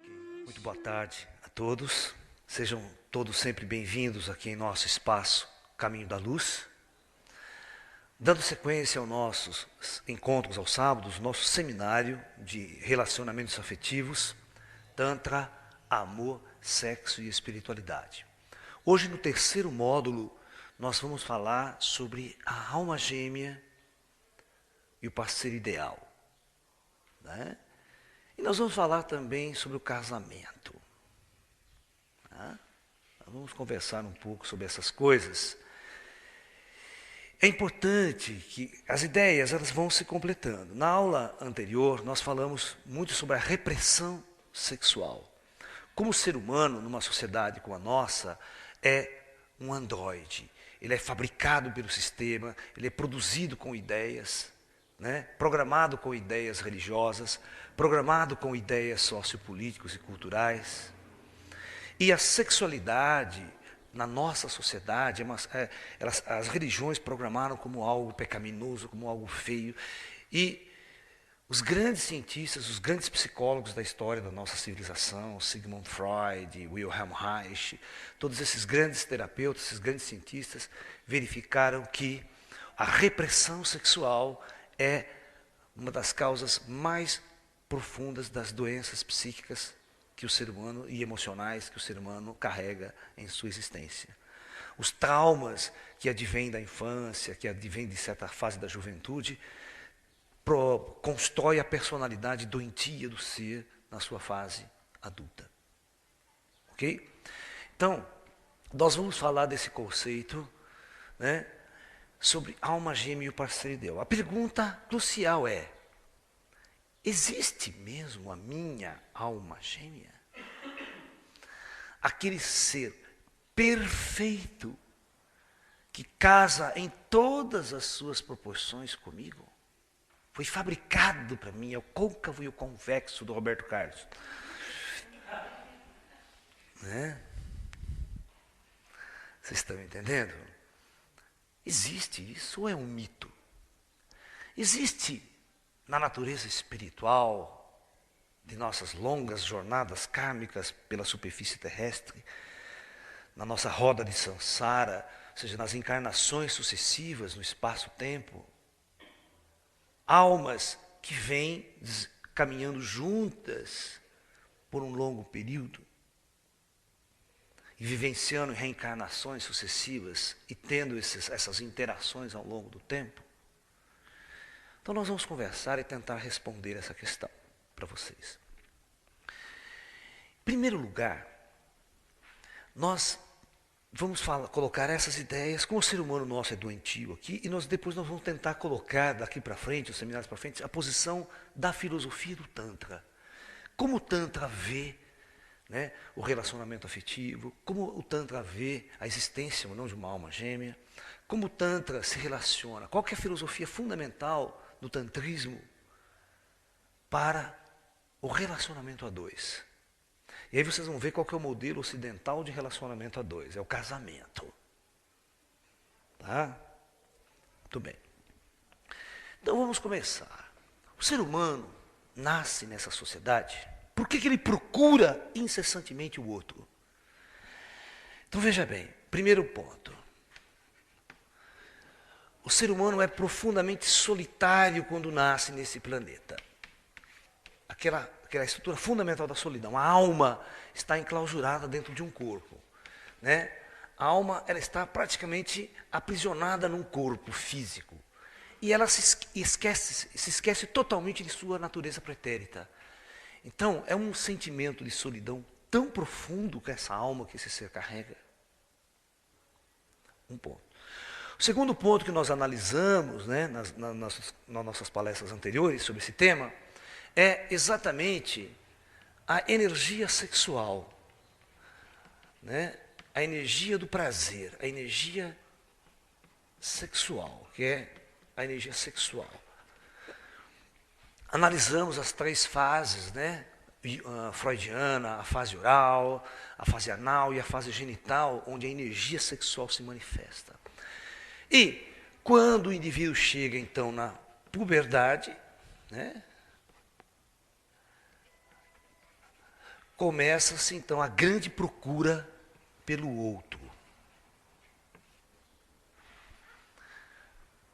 Muito boa tarde a todos. Sejam todos sempre bem-vindos aqui em nosso espaço Caminho da Luz. Dando sequência aos nossos encontros aos sábados, nosso seminário de relacionamentos afetivos, Tantra, Amor, Sexo e Espiritualidade. Hoje, no terceiro módulo, nós vamos falar sobre a alma gêmea e o parceiro ideal, né? E nós vamos falar também sobre o casamento. Tá? Vamos conversar um pouco sobre essas coisas. É importante que as ideias elas vão se completando. Na aula anterior, nós falamos muito sobre a repressão sexual. Como o ser humano, numa sociedade como a nossa, é um androide. Ele é fabricado pelo sistema, ele é produzido com ideias, né? Programado com ideias religiosas, programado com ideias sociopolíticas e culturais. E a sexualidade, na nossa sociedade, as religiões programaram como algo pecaminoso, como algo feio. E os grandes cientistas, os grandes psicólogos da história da nossa civilização, Sigmund Freud, Wilhelm Reich, todos esses grandes terapeutas, esses grandes cientistas, verificaram que a repressão sexual é uma das causas mais profundas das doenças psíquicas que o ser humano e emocionais que o ser humano carrega em sua existência. Os traumas que advêm da infância, que advêm de certa fase da juventude, constrói a personalidade doentia do ser na sua fase adulta. Ok? Então, nós vamos falar desse conceito, né, sobre alma gêmea e o parceiro ideal. A pergunta crucial é: existe mesmo a minha alma gêmea? Aquele ser perfeito que casa em todas as suas proporções comigo? Foi fabricado para mim, é o côncavo e o convexo do Roberto Carlos. Né? Vocês estão entendendo? Existe isso ou é um mito? Existe na natureza espiritual de nossas longas jornadas kármicas pela superfície terrestre, na nossa roda de samsara, ou seja, nas encarnações sucessivas no espaço-tempo, almas que vêm caminhando juntas por um longo período e vivenciando reencarnações sucessivas e tendo essas interações ao longo do tempo. Então nós vamos conversar e tentar responder essa questão para vocês. Em primeiro lugar, nós vamos colocar essas ideias, como o ser humano nosso é doentio aqui, e depois nós vamos tentar colocar daqui para frente, os seminários para frente, a posição da filosofia do Tantra. Como o Tantra vê, né, o relacionamento afetivo, como o Tantra vê a existência ou não de uma alma gêmea, como o Tantra se relaciona, qual que é a filosofia fundamental do tantrismo para o relacionamento a dois. E aí vocês vão ver qual que é o modelo ocidental de relacionamento a dois, é o casamento. Tá? Muito bem. Então vamos começar. O ser humano nasce nessa sociedade. Por que ele procura incessantemente o outro? Então veja bem, primeiro ponto. O ser humano é profundamente solitário quando nasce nesse planeta. Aquela estrutura fundamental da solidão. A alma está enclausurada dentro de um corpo, né? A alma ela está praticamente aprisionada num corpo físico. E ela se esquece totalmente de sua natureza pretérita. Então, é um sentimento de solidão tão profundo que essa alma, que esse ser carrega. Um ponto. O segundo ponto que nós analisamos, né, nas nossas palestras anteriores sobre esse tema, é exatamente a energia sexual, né? A energia do prazer, a energia sexual, que é a energia sexual. Analisamos as três fases, né? Freudiana, a fase oral, a fase anal e a fase genital, onde a energia sexual se manifesta. E quando o indivíduo chega então na puberdade, né? começa-se então a grande procura pelo outro.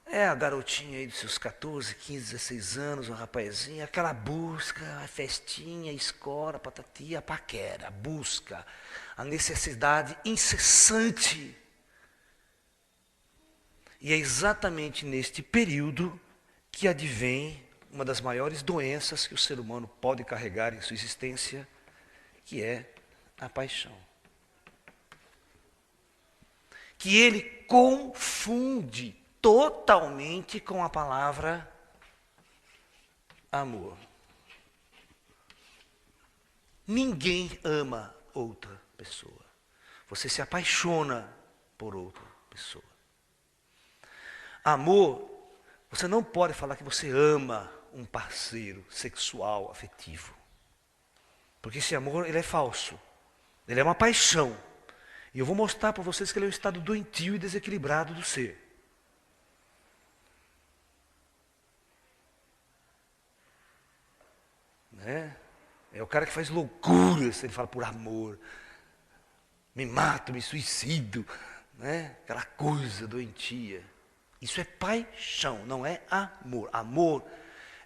É a garotinha aí dos seus 14, 15, 16 anos, uma rapazinha, aquela busca, a festinha, a escola, a patati, a paquera, a busca, a necessidade incessante. E é exatamente neste período que advém uma das maiores doenças que o ser humano pode carregar em sua existência, que é a paixão. Que ele confunde totalmente com a palavra amor. Ninguém ama outra pessoa. Você se apaixona por outra pessoa. Amor, você não pode falar que você ama um parceiro sexual, afetivo. Porque esse amor, ele é falso. Ele é uma paixão. E eu vou mostrar para vocês que ele é um estado doentio e desequilibrado do ser. Né? É o cara que faz loucuras, ele fala por amor. Me mato, me suicido. Né? Aquela coisa doentia. Isso é paixão, não é amor. Amor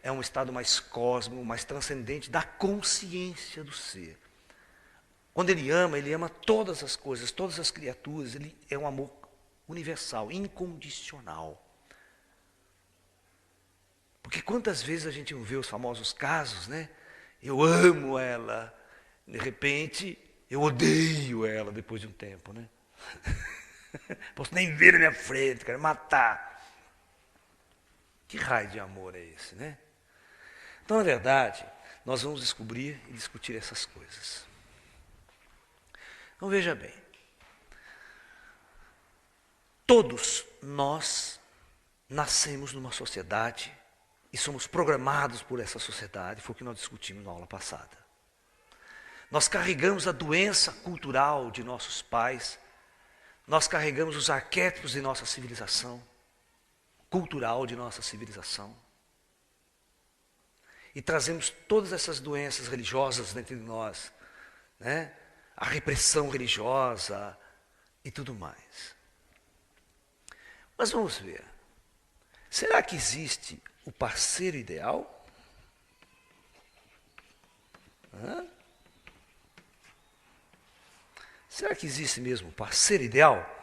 é um estado mais cósmico, mais transcendente da consciência do ser. Quando ele ama todas as coisas, todas as criaturas. Ele é um amor universal, incondicional. Porque quantas vezes a gente vê os famosos casos, né? Eu amo ela, de repente eu odeio ela depois de um tempo, né? Posso nem ver na minha frente, quero matar. Que raio de amor é esse, né? Então, na verdade, nós vamos descobrir e discutir essas coisas. Então, veja bem. Todos nós nascemos numa sociedade e somos programados por essa sociedade, foi o que nós discutimos na aula passada. Nós carregamos a doença cultural de nossos pais, nós carregamos os arquétipos de nossa civilização, cultural de nossa civilização, e trazemos todas essas doenças religiosas dentro de nós, né? A repressão religiosa e tudo mais. Mas vamos ver, será que existe o parceiro ideal? Será que existe mesmo o parceiro ideal?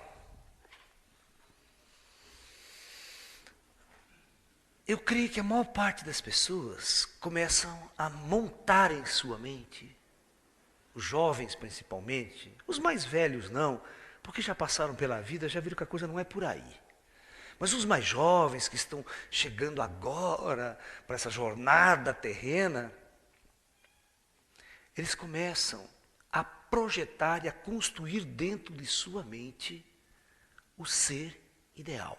Eu creio que a maior parte das pessoas começam a montar em sua mente, os jovens principalmente, os mais velhos não, porque já passaram pela vida, já viram que a coisa não é por aí. Mas os mais jovens que estão chegando agora para essa jornada terrena, eles começam a projetar e a construir dentro de sua mente o ser ideal.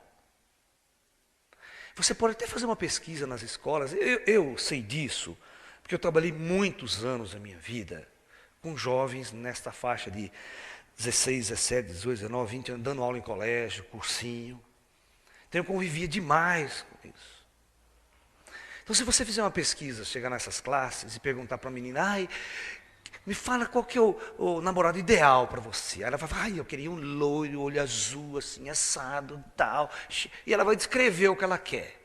Você pode até fazer uma pesquisa nas escolas, eu sei disso, porque eu trabalhei muitos anos da minha vida com jovens nesta faixa de 16, 17, 18, 19, 20 anos, dando aula em colégio, cursinho. Então eu convivia demais com isso. Então se você fizer uma pesquisa, chegar nessas classes e perguntar para a menina, me fala qual que é o namorado ideal para você. Aí ela vai falar, eu queria um loiro, olho azul, assim, assado, tal. E ela vai descrever o que ela quer.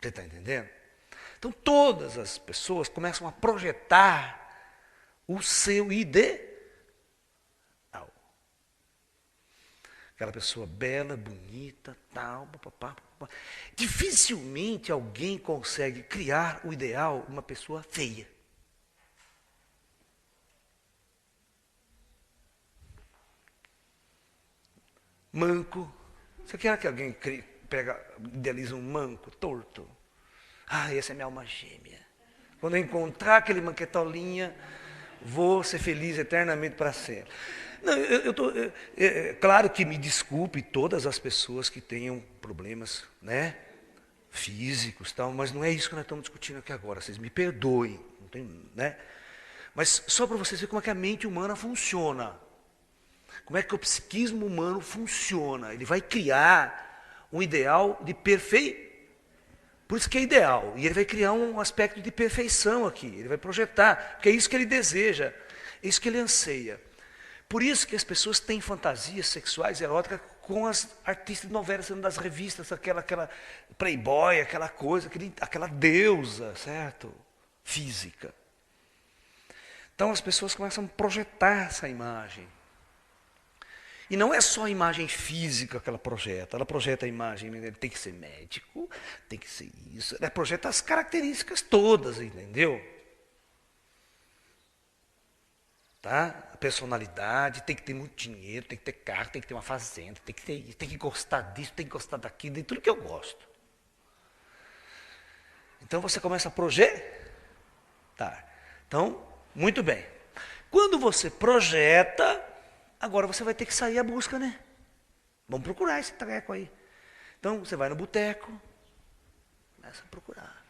Você está entendendo? Então todas as pessoas começam a projetar o seu ideal. Aquela pessoa bela, bonita, tal, papapá. Dificilmente alguém consegue criar o ideal de uma pessoa feia. Manco. Você quer que alguém idealize um manco torto? Essa é minha alma gêmea. Quando eu encontrar aquele manquetolinha, vou ser feliz eternamente para sempre. Não, claro que me desculpe todas as pessoas que tenham problemas, né, físicos, tal, mas não é isso que nós estamos discutindo aqui agora. Vocês me perdoem, não tem, né? Mas só para vocês verem como é que a mente humana funciona. Como é que o psiquismo humano funciona? Ele vai criar um ideal de Por isso que é ideal. E ele vai criar um aspecto de perfeição aqui. Ele vai projetar, porque é isso que ele deseja, é isso que ele anseia. Por isso que as pessoas têm fantasias sexuais eróticas com as artistas de novelas, das revistas, aquela playboy, aquela coisa, aquela deusa, certo? Física. Então as pessoas começam a projetar essa imagem. E não é só a imagem física que ela projeta a imagem, ele tem que ser médico, tem que ser isso, ela projeta as características todas, entendeu? Tá? A personalidade, tem que ter muito dinheiro, tem que ter carro, tem que ter uma fazenda, tem que ter isso, tem que gostar disso, tem que gostar daquilo, de tudo que eu gosto. Então você começa a projetar. Então, muito bem. Quando você projeta, agora você vai ter que sair à busca, né? Vamos procurar esse treco aí. Então, você vai no boteco, começa a procurar.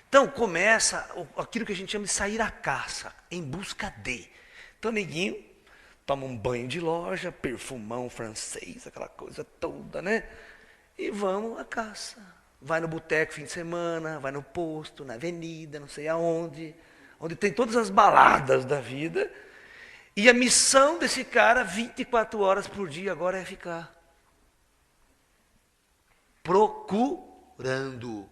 Então, começa aquilo que a gente chama de sair à caça, em busca de. Então, neguinho, toma um banho de loja, perfumão francês, aquela coisa toda, né? E vamos à caça. Vai no boteco fim de semana, vai no posto, na avenida, não sei aonde, onde tem todas as baladas da vida. E a missão desse cara, 24 horas por dia, agora é ficar procurando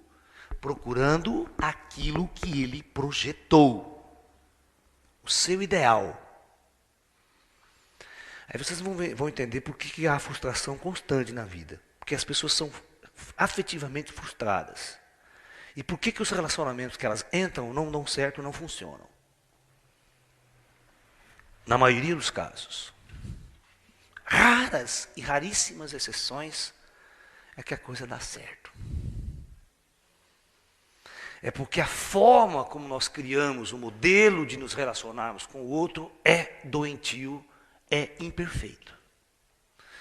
aquilo que ele projetou, o seu ideal. Aí vocês vão entender por que há frustração constante na vida, porque as pessoas são afetivamente frustradas. E por que os relacionamentos que elas entram não dão certo, não funcionam? Na maioria dos casos. Raras e raríssimas exceções é que a coisa dá certo. É porque a forma como nós criamos o modelo de nos relacionarmos com o outro é doentio, é imperfeito.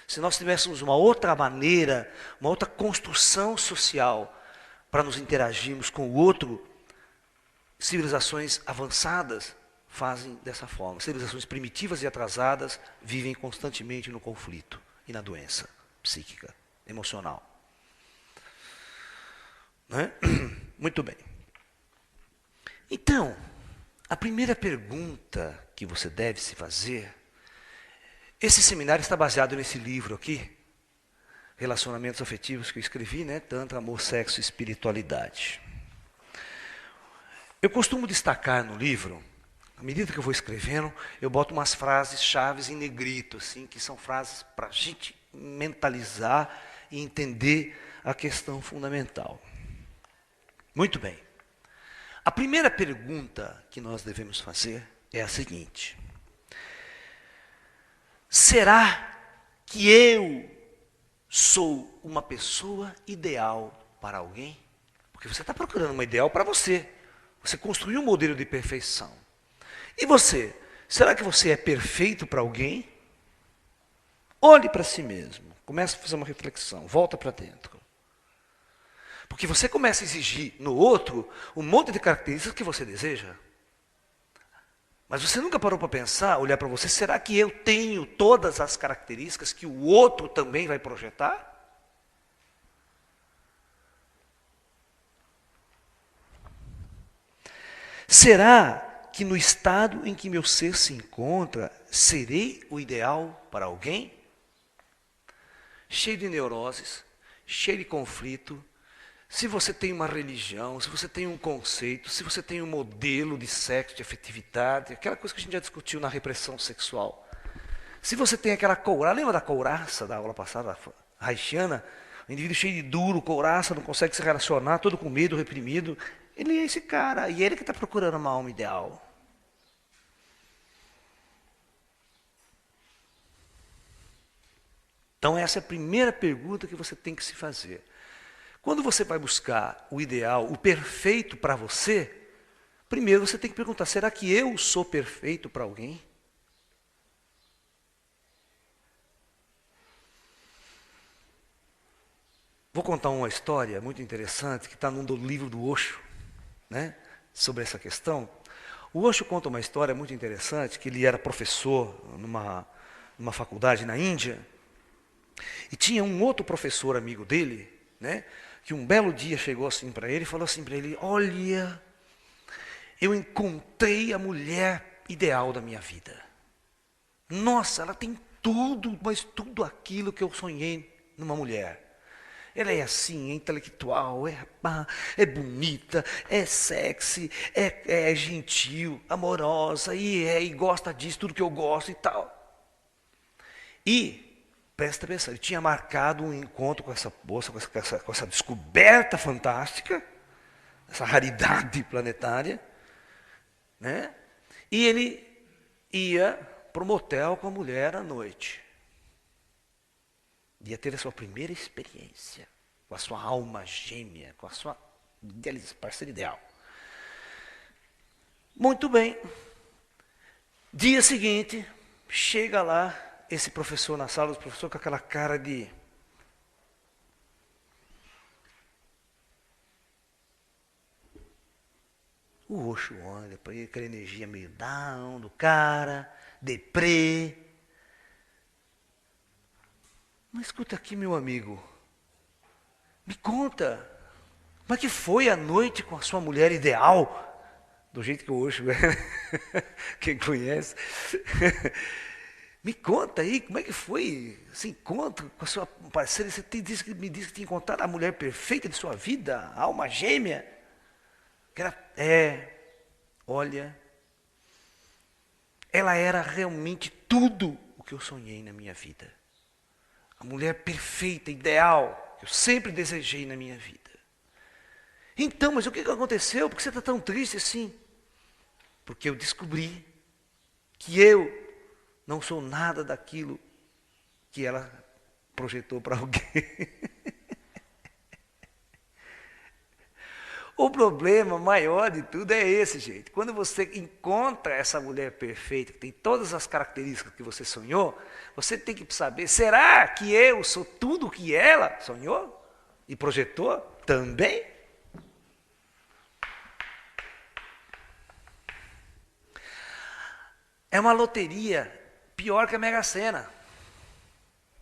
Se nós tivéssemos uma outra maneira, uma outra construção social para nos interagirmos com o outro, civilizações avançadas fazem dessa forma. Civilizações primitivas e atrasadas vivem constantemente no conflito e na doença psíquica, emocional. Né? Muito bem. Então, a primeira pergunta que você deve se fazer, esse seminário está baseado nesse livro aqui, Relacionamentos Afetivos, que eu escrevi, né? Tanto amor, sexo e espiritualidade. Eu costumo destacar no livro, à medida que eu vou escrevendo, eu boto umas frases chaves em negrito, assim, que são frases para a gente mentalizar e entender a questão fundamental. Muito bem. A primeira pergunta que nós devemos fazer é a seguinte: será que eu sou uma pessoa ideal para alguém? Porque você está procurando uma ideal para você. Você construiu um modelo de perfeição. E você? Será que você é perfeito para alguém? Olhe para si mesmo. Comece a fazer uma reflexão. Volta para dentro. Porque você começa a exigir no outro um monte de características que você deseja. Mas você nunca parou para pensar, olhar para você, será que eu tenho todas as características que o outro também vai projetar? Será que no estado em que meu ser se encontra, serei o ideal para alguém? Cheio de neuroses, cheio de conflito. Se você tem uma religião, se você tem um conceito, se você tem um modelo de sexo, de afetividade, aquela coisa que a gente já discutiu na repressão sexual. Se você tem aquela couraça, lembra da couraça da aula passada, haitiana? O indivíduo cheio de duro, couraça, não consegue se relacionar, todo com medo, reprimido. Ele é esse cara, e ele que está procurando uma alma ideal. Então essa é a primeira pergunta que você tem que se fazer. Quando você vai buscar o ideal, o perfeito para você, primeiro você tem que perguntar, será que eu sou perfeito para alguém? Vou contar uma história muito interessante que está num livro do Osho, né, sobre essa questão. O Osho conta uma história muito interessante, que ele era professor numa faculdade na Índia, e tinha um outro professor amigo dele, né, que um belo dia chegou assim para ele e falou assim para ele: olha, eu encontrei a mulher ideal da minha vida. Nossa, ela tem tudo, mas tudo aquilo que eu sonhei numa mulher. Ela é assim, é intelectual, é bonita, é sexy, é gentil, amorosa, e gosta disso, tudo que eu gosto e tal. E, presta atenção, ele tinha marcado um encontro com essa moça, com essa descoberta fantástica, essa raridade planetária, né? E ele ia para o motel com a mulher à noite. Ia ter a sua primeira experiência com a sua alma gêmea, com a sua parceira ideal. Muito bem. Dia seguinte, chega lá esse professor na sala, o professor com aquela cara de... O Osho olha para ele, aquela energia meio down do cara, deprê. Mas escuta aqui, meu amigo, me conta, como é que foi a noite com a sua mulher ideal? Do jeito que o Osho é, quem conhece. Me conta aí, como é que foi esse encontro com a sua parceira? Você me disse que tinha encontrado a mulher perfeita de sua vida, a alma gêmea. Que olha, ela era realmente tudo o que eu sonhei na minha vida. A mulher perfeita, ideal, que eu sempre desejei na minha vida. Então, mas o que aconteceu? Por que você está tão triste assim? Porque eu descobri que eu não sou nada daquilo que ela projetou para alguém. O problema maior de tudo é esse, gente. Quando você encontra essa mulher perfeita, que tem todas as características que você sonhou, você tem que saber, será que eu sou tudo o que ela sonhou e projetou também? É uma loteria pior que a Mega Sena.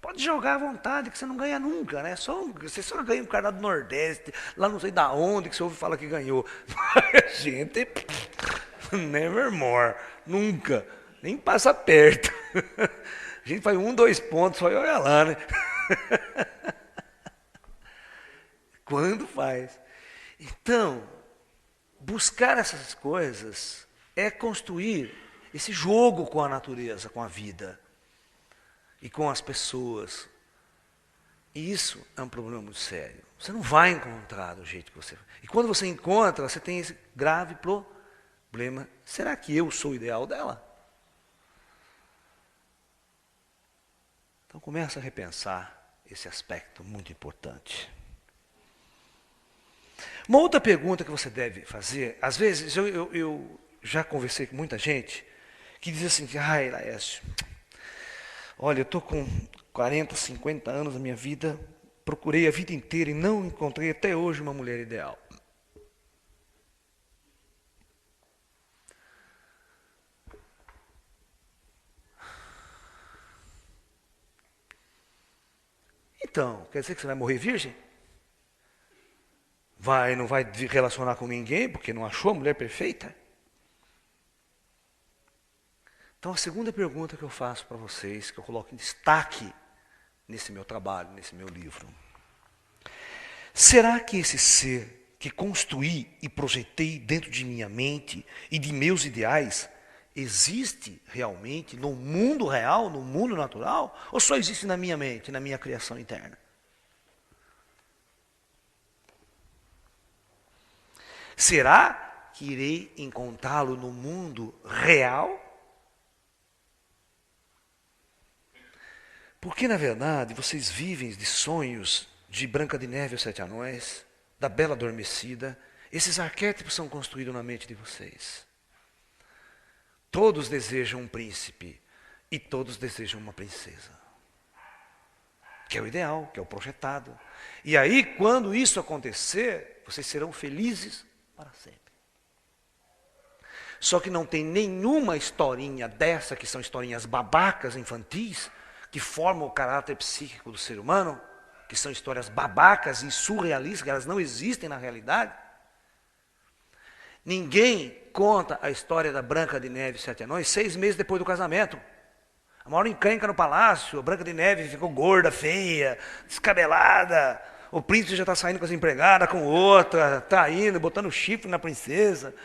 Pode jogar à vontade, que você não ganha nunca, né? Você só ganha um cara do Nordeste, lá não sei da onde que você ouve falar que ganhou. Mas, gente, nevermore, nunca, nem passa perto. A gente faz 1, 2 pontos, só olha lá, né? Quando faz? Então, buscar essas coisas é construir esse jogo com a natureza, com a vida. E com as pessoas. E isso é um problema muito sério. Você não vai encontrar do jeito que você... E quando você encontra, você tem esse grave problema. Será que eu sou o ideal dela? Então começa a repensar esse aspecto muito importante. Uma outra pergunta que você deve fazer, às vezes eu já conversei com muita gente que diz assim, ai, Laércio, olha, eu estou com 40, 50 anos da minha vida, procurei a vida inteira e não encontrei até hoje uma mulher ideal. Então, quer dizer que você vai morrer virgem? Não vai relacionar com ninguém porque não achou a mulher perfeita? Então, a segunda pergunta que eu faço para vocês, que eu coloco em destaque nesse meu trabalho, nesse meu livro. Será que esse ser que construí e projetei dentro de minha mente e de meus ideais existe realmente no mundo real, no mundo natural? Ou só existe na minha mente, na minha criação interna? Será que irei encontrá-lo no mundo real? Porque, na verdade, vocês vivem de sonhos de Branca de Neve e os 7 Anões, da Bela Adormecida. Esses arquétipos são construídos na mente de vocês. Todos desejam um príncipe e todos desejam uma princesa. Que é o ideal, que é o projetado. E aí, quando isso acontecer, vocês serão felizes para sempre. Só que não tem nenhuma historinha dessa, que são historinhas babacas, infantis, que formam o caráter psíquico do ser humano, que são histórias babacas e surrealistas, que elas não existem na realidade. Ninguém conta a história da Branca de Neve e 7 Anões 6 meses depois do casamento. A maior encrenca no palácio, a Branca de Neve ficou gorda, feia, descabelada. O príncipe já está saindo com as empregadas, com outra, traindo, botando chifre na princesa.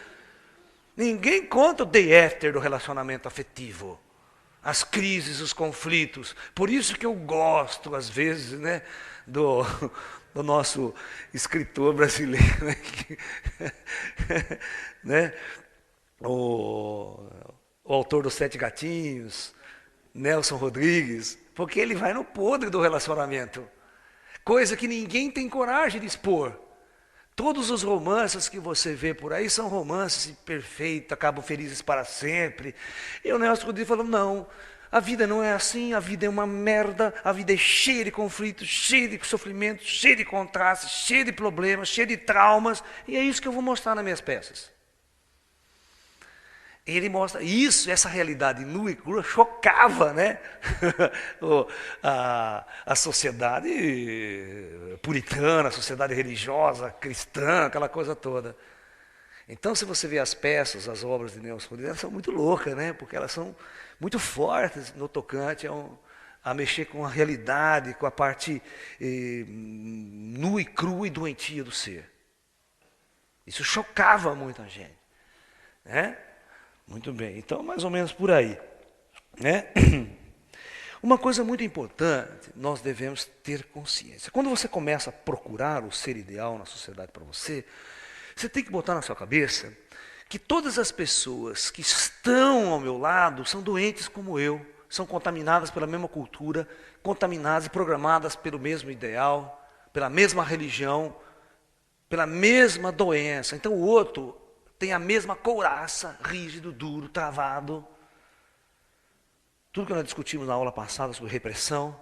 Ninguém conta o day after do relacionamento afetivo. As crises, os conflitos. Por isso que eu gosto, às vezes, né, do nosso escritor brasileiro, né, o autor dos Sete Gatinhos, Nelson Rodrigues, porque ele vai no podre do relacionamento. Coisa que ninguém tem coragem de expor. Todos os romances que você vê por aí são romances perfeitos, acabam felizes para sempre. E o Nelson Rodrigues falou, não, a vida não é assim, a vida é uma merda, a vida é cheia de conflitos, cheia de sofrimentos, cheia de contrastes, cheia de problemas, cheia de traumas, e é isso que eu vou mostrar nas minhas peças. Ele mostra isso, essa realidade nua e crua chocava, né? a sociedade puritana, a sociedade religiosa, cristã, aquela coisa toda. Então, se você vê as peças, as obras de Nelson Rodrigues, elas são muito loucas, né? Porque elas são muito fortes no tocante a mexer com a realidade, com a parte nua e crua e doentia do ser. Isso chocava muita gente, né? Muito bem, então mais ou menos por aí, né? Uma coisa muito importante, nós devemos ter consciência. Quando você começa a procurar o ser ideal na sociedade para você, você tem que botar na sua cabeça que todas as pessoas que estão ao meu lado são doentes como eu, são contaminadas pela mesma cultura, contaminadas e programadas pelo mesmo ideal, pela mesma religião, pela mesma doença. Então o outro tem a mesma couraça, rígido, duro, travado. Tudo que nós discutimos na aula passada sobre repressão.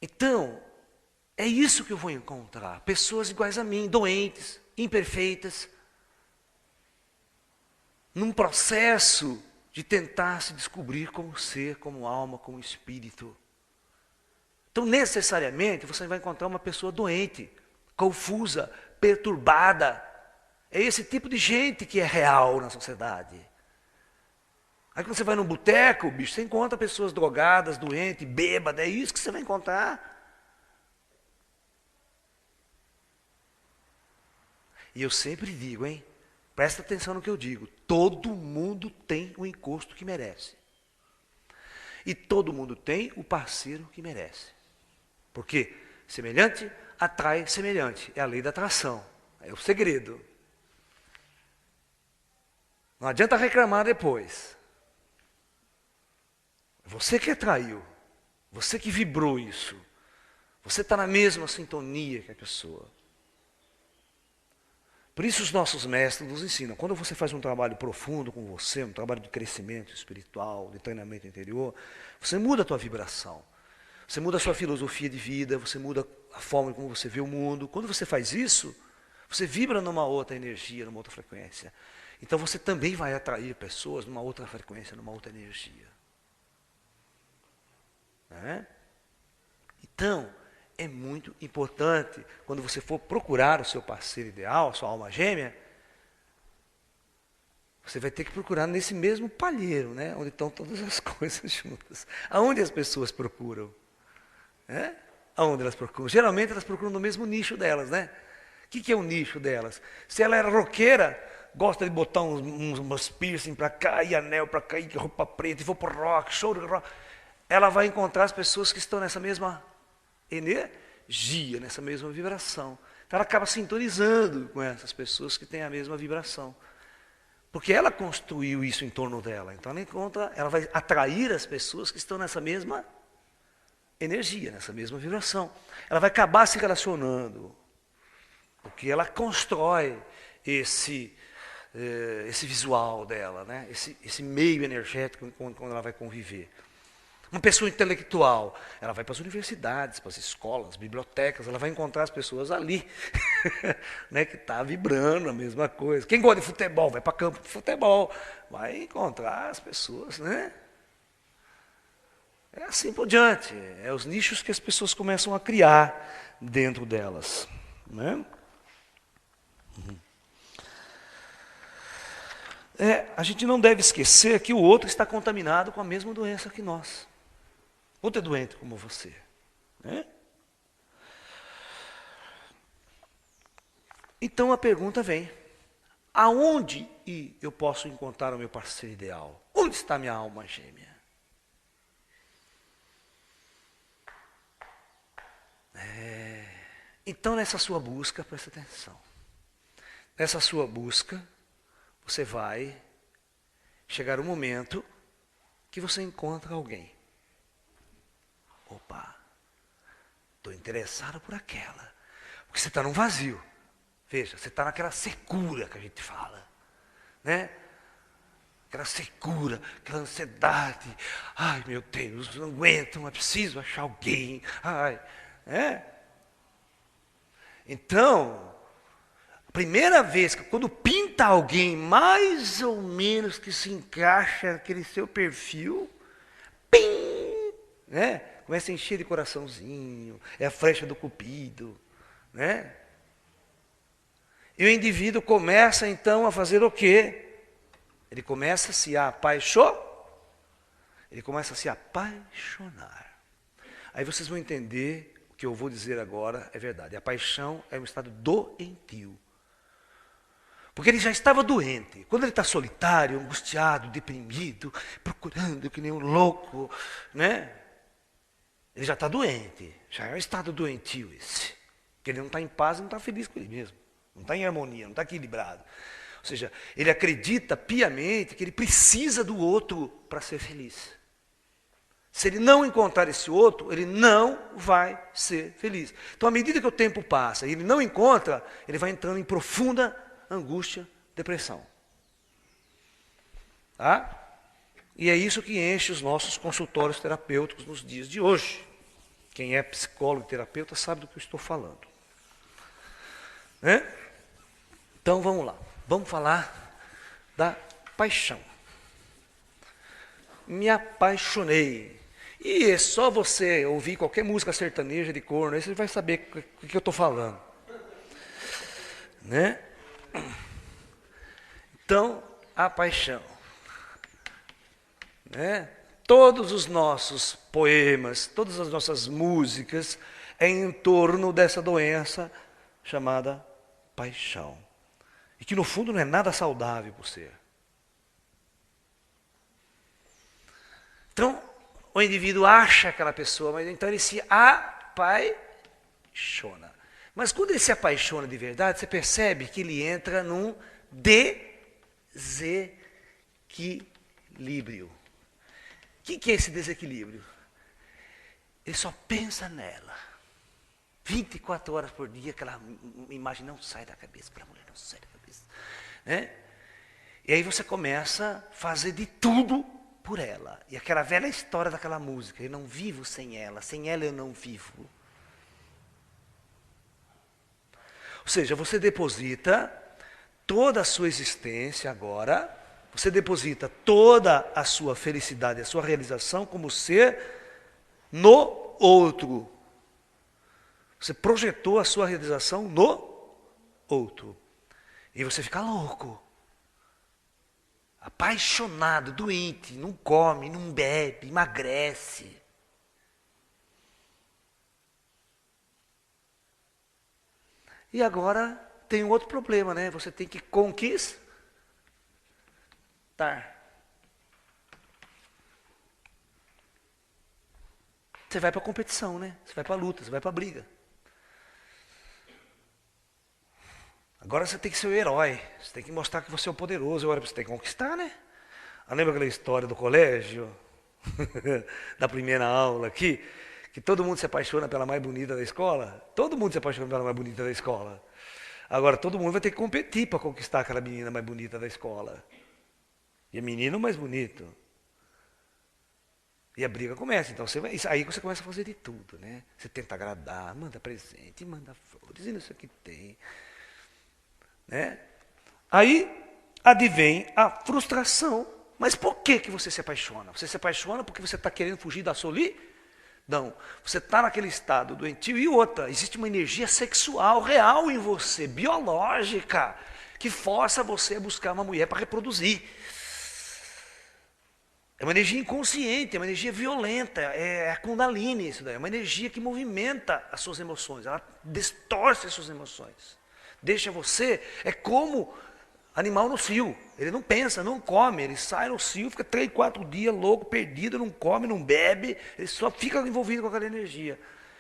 Então, é isso que eu vou encontrar. Pessoas iguais a mim, doentes, imperfeitas, num processo de tentar se descobrir como ser, como alma, como espírito. Então, necessariamente, você vai encontrar uma pessoa doente, confusa, perturbada. É esse tipo de gente que é real na sociedade. Aí quando você vai num boteco, bicho, você encontra pessoas drogadas, doentes, bêbadas, é isso que você vai encontrar. E eu sempre digo, hein? Presta atenção no que eu digo. Todo mundo tem o encosto que merece. E todo mundo tem o parceiro que merece. Porque semelhante atrai semelhante. É a lei da atração. É o segredo. Não adianta reclamar depois. Você que atraiu, você que vibrou isso, você está na mesma sintonia que a pessoa. Por isso os nossos mestres nos ensinam, quando você faz um trabalho profundo com você, um trabalho de crescimento espiritual, de treinamento interior, você muda a tua vibração, você muda a sua filosofia de vida, você muda a forma como você vê o mundo. Quando você faz isso, você vibra numa outra energia, numa outra frequência. Então você também vai atrair pessoas numa outra frequência, numa outra energia. Né? Então, é muito importante, quando você for procurar o seu parceiro ideal, a sua alma gêmea, você vai ter que procurar nesse mesmo palheiro, né? Onde estão todas as coisas juntas. Aonde as pessoas procuram? Aonde elas procuram? Geralmente elas procuram no mesmo nicho delas, né? O que é o nicho delas? Se ela era roqueira, gosta de botar uns piercing para cá, e anel para cá, e roupa preta, e vou pro rock, show de rock. Ela vai encontrar as pessoas que estão nessa mesma energia, nessa mesma vibração. Então ela acaba sintonizando com essas pessoas que têm a mesma vibração. Porque ela construiu isso em torno dela. Então ela vai atrair as pessoas que estão nessa mesma energia, nessa mesma vibração. Ela vai acabar se relacionando. Porque ela constrói esse visual dela, né? esse meio energético quando ela vai conviver. Uma pessoa intelectual, ela vai para as universidades, para as escolas, bibliotecas, ela vai encontrar as pessoas ali, né, que está vibrando a mesma coisa. Quem gosta de futebol, vai para campo de futebol, vai encontrar as pessoas, né? É assim por diante. É os nichos que as pessoas começam a criar dentro delas. Né? A gente não deve esquecer que o outro está contaminado com a mesma doença que nós. Outro é doente como você. Né? Então a pergunta vem: aonde eu posso encontrar o meu parceiro ideal? Onde está minha alma gêmea? Então nessa sua busca, presta atenção. Nessa sua busca, você vai chegar um momento que você encontra alguém. Opa, estou interessado por aquela. Porque você está num vazio. Veja, você está naquela secura que a gente fala. Né? Aquela secura, aquela ansiedade. Ai, meu Deus, não aguento, mas preciso achar alguém. Ai, Então, a primeira vez que quando pinta alguém mais ou menos que se encaixa naquele seu perfil, pim, né? Começa a encher de coraçãozinho, é a flecha do cupido, né? E o indivíduo começa então a fazer o quê? Ele começa a se apaixonar. Aí vocês vão entender o que eu vou dizer agora é verdade. A paixão é um estado doentio. Porque ele já estava doente. Quando ele está solitário, angustiado, deprimido, procurando que nem um louco, né? Ele já está doente. Já é um estado doentio esse. Porque ele não está em paz e não está feliz com ele mesmo. Não está em harmonia, não está equilibrado. Ou seja, ele acredita piamente que ele precisa do outro para ser feliz. Se ele não encontrar esse outro, ele não vai ser feliz. Então, à medida que o tempo passa e ele não encontra, ele vai entrando em profunda angústia, depressão. Tá? E é isso que enche os nossos consultórios terapêuticos nos dias de hoje. Quem é psicólogo e terapeuta sabe do que eu estou falando. Né? Então, vamos lá. Vamos falar da paixão. Me apaixonei. E é só você ouvir qualquer música sertaneja de corno, aí você vai saber o que eu estou falando. Né? Então, a paixão. Né? Todos os nossos poemas, todas as nossas músicas é em torno dessa doença chamada paixão. E que no fundo não é nada saudável por ser. Então, o indivíduo acha aquela pessoa, mas então ele se apaixona. Mas quando ele se apaixona de verdade, você percebe que ele entra num desequilíbrio. O que é esse desequilíbrio? Ele só pensa nela. 24 horas por dia, aquela imagem não sai da cabeça, aquela mulher não sai da cabeça. Né? E aí você começa a fazer de tudo por ela. E aquela velha história daquela música, eu não vivo sem ela eu não vivo. Ou seja, você deposita toda a sua existência agora, você deposita toda a sua felicidade, a sua realização como ser no outro. Você projetou a sua realização no outro. E você fica louco. Apaixonado, doente, não come, não bebe, emagrece. E agora tem um outro problema, né? Você tem que conquistar. Você vai para a competição, né? Você vai para a luta, você vai para a briga. Agora você tem que ser o herói. Você tem que mostrar que você é o poderoso. Agora você tem que conquistar, né? Lembra aquela história do colégio? Da primeira aula aqui? Que todo mundo se apaixona pela mais bonita da escola? Todo mundo se apaixona pela mais bonita da escola. Agora todo mundo vai ter que competir para conquistar aquela menina mais bonita da escola. E a menina o mais bonito. E a briga começa. Então aí você começa a fazer de tudo, né? Você tenta agradar, manda presente, manda flores, e não sei o que tem. Né? Aí advém a frustração Mas por que que você se apaixona? Você se apaixona porque você está querendo fugir da solidão. Você está naquele estado doentio. E outra, existe uma energia sexual real em você, biológica, que força você a buscar uma mulher para reproduzir. É uma energia inconsciente, é uma energia violenta, é a Kundalini isso daí, é uma energia que movimenta as suas emoções, ela distorce as suas emoções. Deixa você, é como animal no cio, ele não pensa, não come, ele sai no cio, fica 3, 4 dias louco, perdido, não come, não bebe, ele só fica envolvido com aquela energia.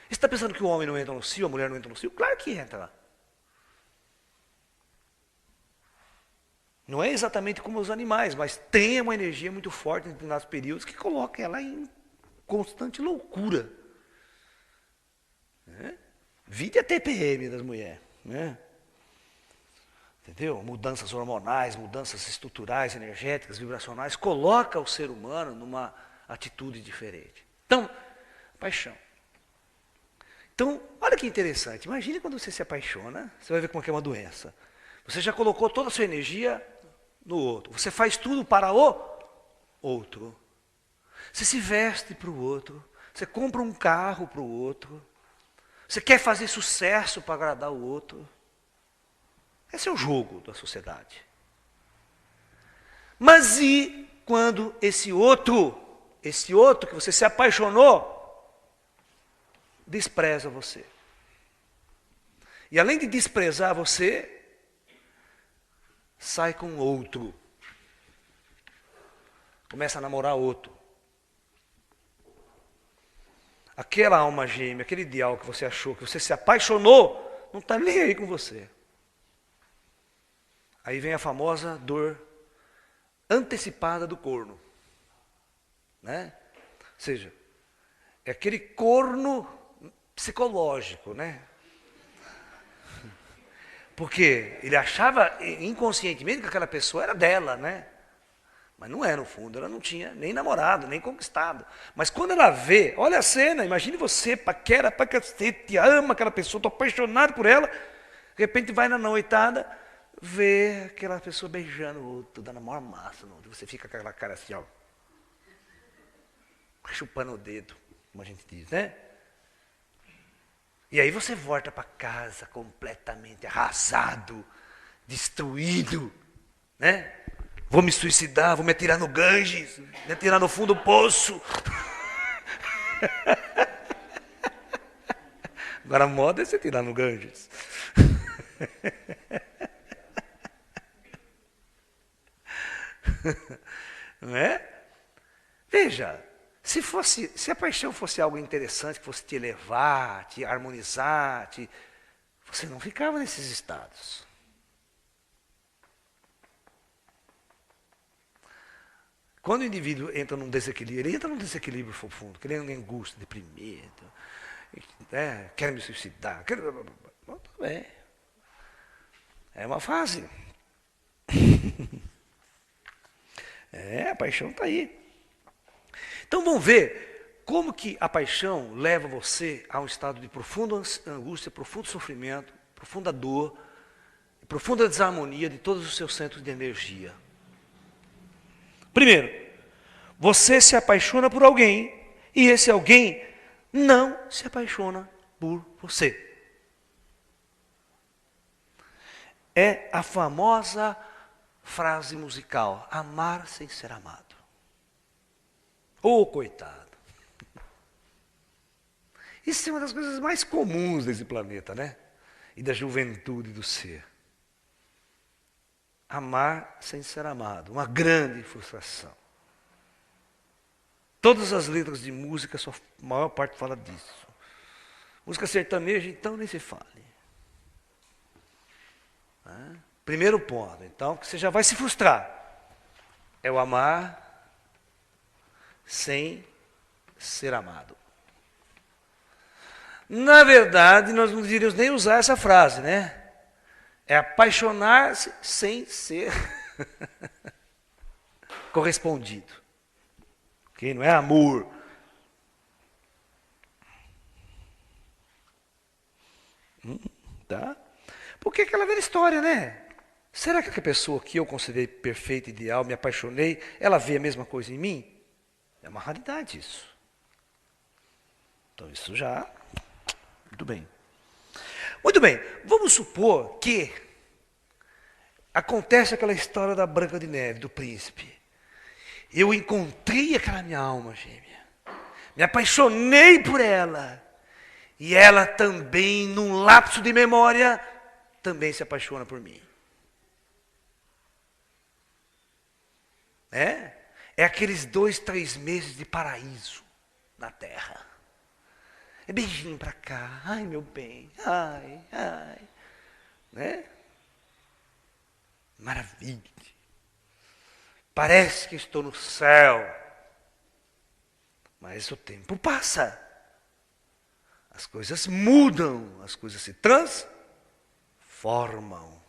Você está pensando que o homem não entra no cio, a mulher não entra no cio? Claro que entra lá. Não é exatamente como os animais, mas tem uma energia muito forte em determinados períodos que coloca ela em constante loucura. Né? Vide a TPM das mulheres. Né? Entendeu? Mudanças hormonais, mudanças estruturais, energéticas, vibracionais, coloca o ser humano numa atitude diferente. Então, paixão. Então, olha que interessante. Imagine quando você se apaixona, você vai ver como é que é uma doença. Você já colocou toda a sua energia no outro. Você faz tudo para o outro. Você se veste para o outro. Você compra um carro para o outro. Você quer fazer sucesso para agradar o outro. Esse é o jogo da sociedade. Mas e quando esse outro que você se apaixonou, despreza você? E além de desprezar você, sai com outro. Começa a namorar outro. Aquela alma gêmea, aquele ideal que você achou, que você se apaixonou, não está nem aí com você. Aí vem a famosa dor antecipada do corno. Né? Ou seja, é aquele corno psicológico, né? Porque ele achava inconscientemente que aquela pessoa era dela, né? Mas não é, no fundo, ela não tinha nem namorado, nem conquistado. Mas quando ela vê, olha a cena, imagine você, paquera pra cacete, ama aquela pessoa, estou apaixonado por ela, de repente vai na noitada, vê aquela pessoa beijando o outro, dando a maior massa, você fica com aquela cara assim, ó, chupando o dedo, como a gente diz, né? E aí você volta para casa completamente arrasado, destruído, né? Vou me suicidar, vou me atirar no Ganges, me atirar no fundo do poço. Agora a moda é você atirar no Ganges. Não é? Veja, se a paixão fosse algo interessante, que fosse te elevar, te harmonizar, você não ficava nesses estados. Quando o indivíduo entra num desequilíbrio, ele entra num desequilíbrio profundo, querendo angústia, deprimido, né, quer me suicidar, Bom, tá bem. É uma fase. A paixão está aí. Então vamos ver como que a paixão leva você a um estado de profunda angústia, profundo sofrimento, profunda dor, profunda desarmonia de todos os seus centros de energia. Primeiro, você se apaixona por alguém e esse alguém não se apaixona por você. É a famosa frase musical, amar sem ser amado. Ô, coitado. Isso é uma das coisas mais comuns desse planeta, né? E da juventude do ser. Amar sem ser amado, uma grande frustração. Todas as letras de música, a maior parte fala disso. Música sertaneja, então, nem se fale. Primeiro ponto, então, que você já vai se frustrar. É o amar sem ser amado. Na verdade, nós não deveríamos nem usar essa frase, né? É apaixonar-se sem ser correspondido. Okay? Não é amor. Tá? Porque aquela velha história, né? Será que a pessoa que eu considerei perfeita, ideal, me apaixonei, ela vê a mesma coisa em mim? É uma raridade isso. Então isso já... Muito bem. Muito bem, vamos supor que acontece aquela história da Branca de Neve, do príncipe. Eu encontrei aquela minha alma gêmea. Me apaixonei por ela. E ela também, num lapso de memória, também se apaixona por mim. É aqueles 2, 3 meses de paraíso na terra. É beijinho pra cá, ai meu bem, ai, né? Maravilha. Parece que estou no céu. Mas o tempo passa. As coisas mudam, as coisas se transformam.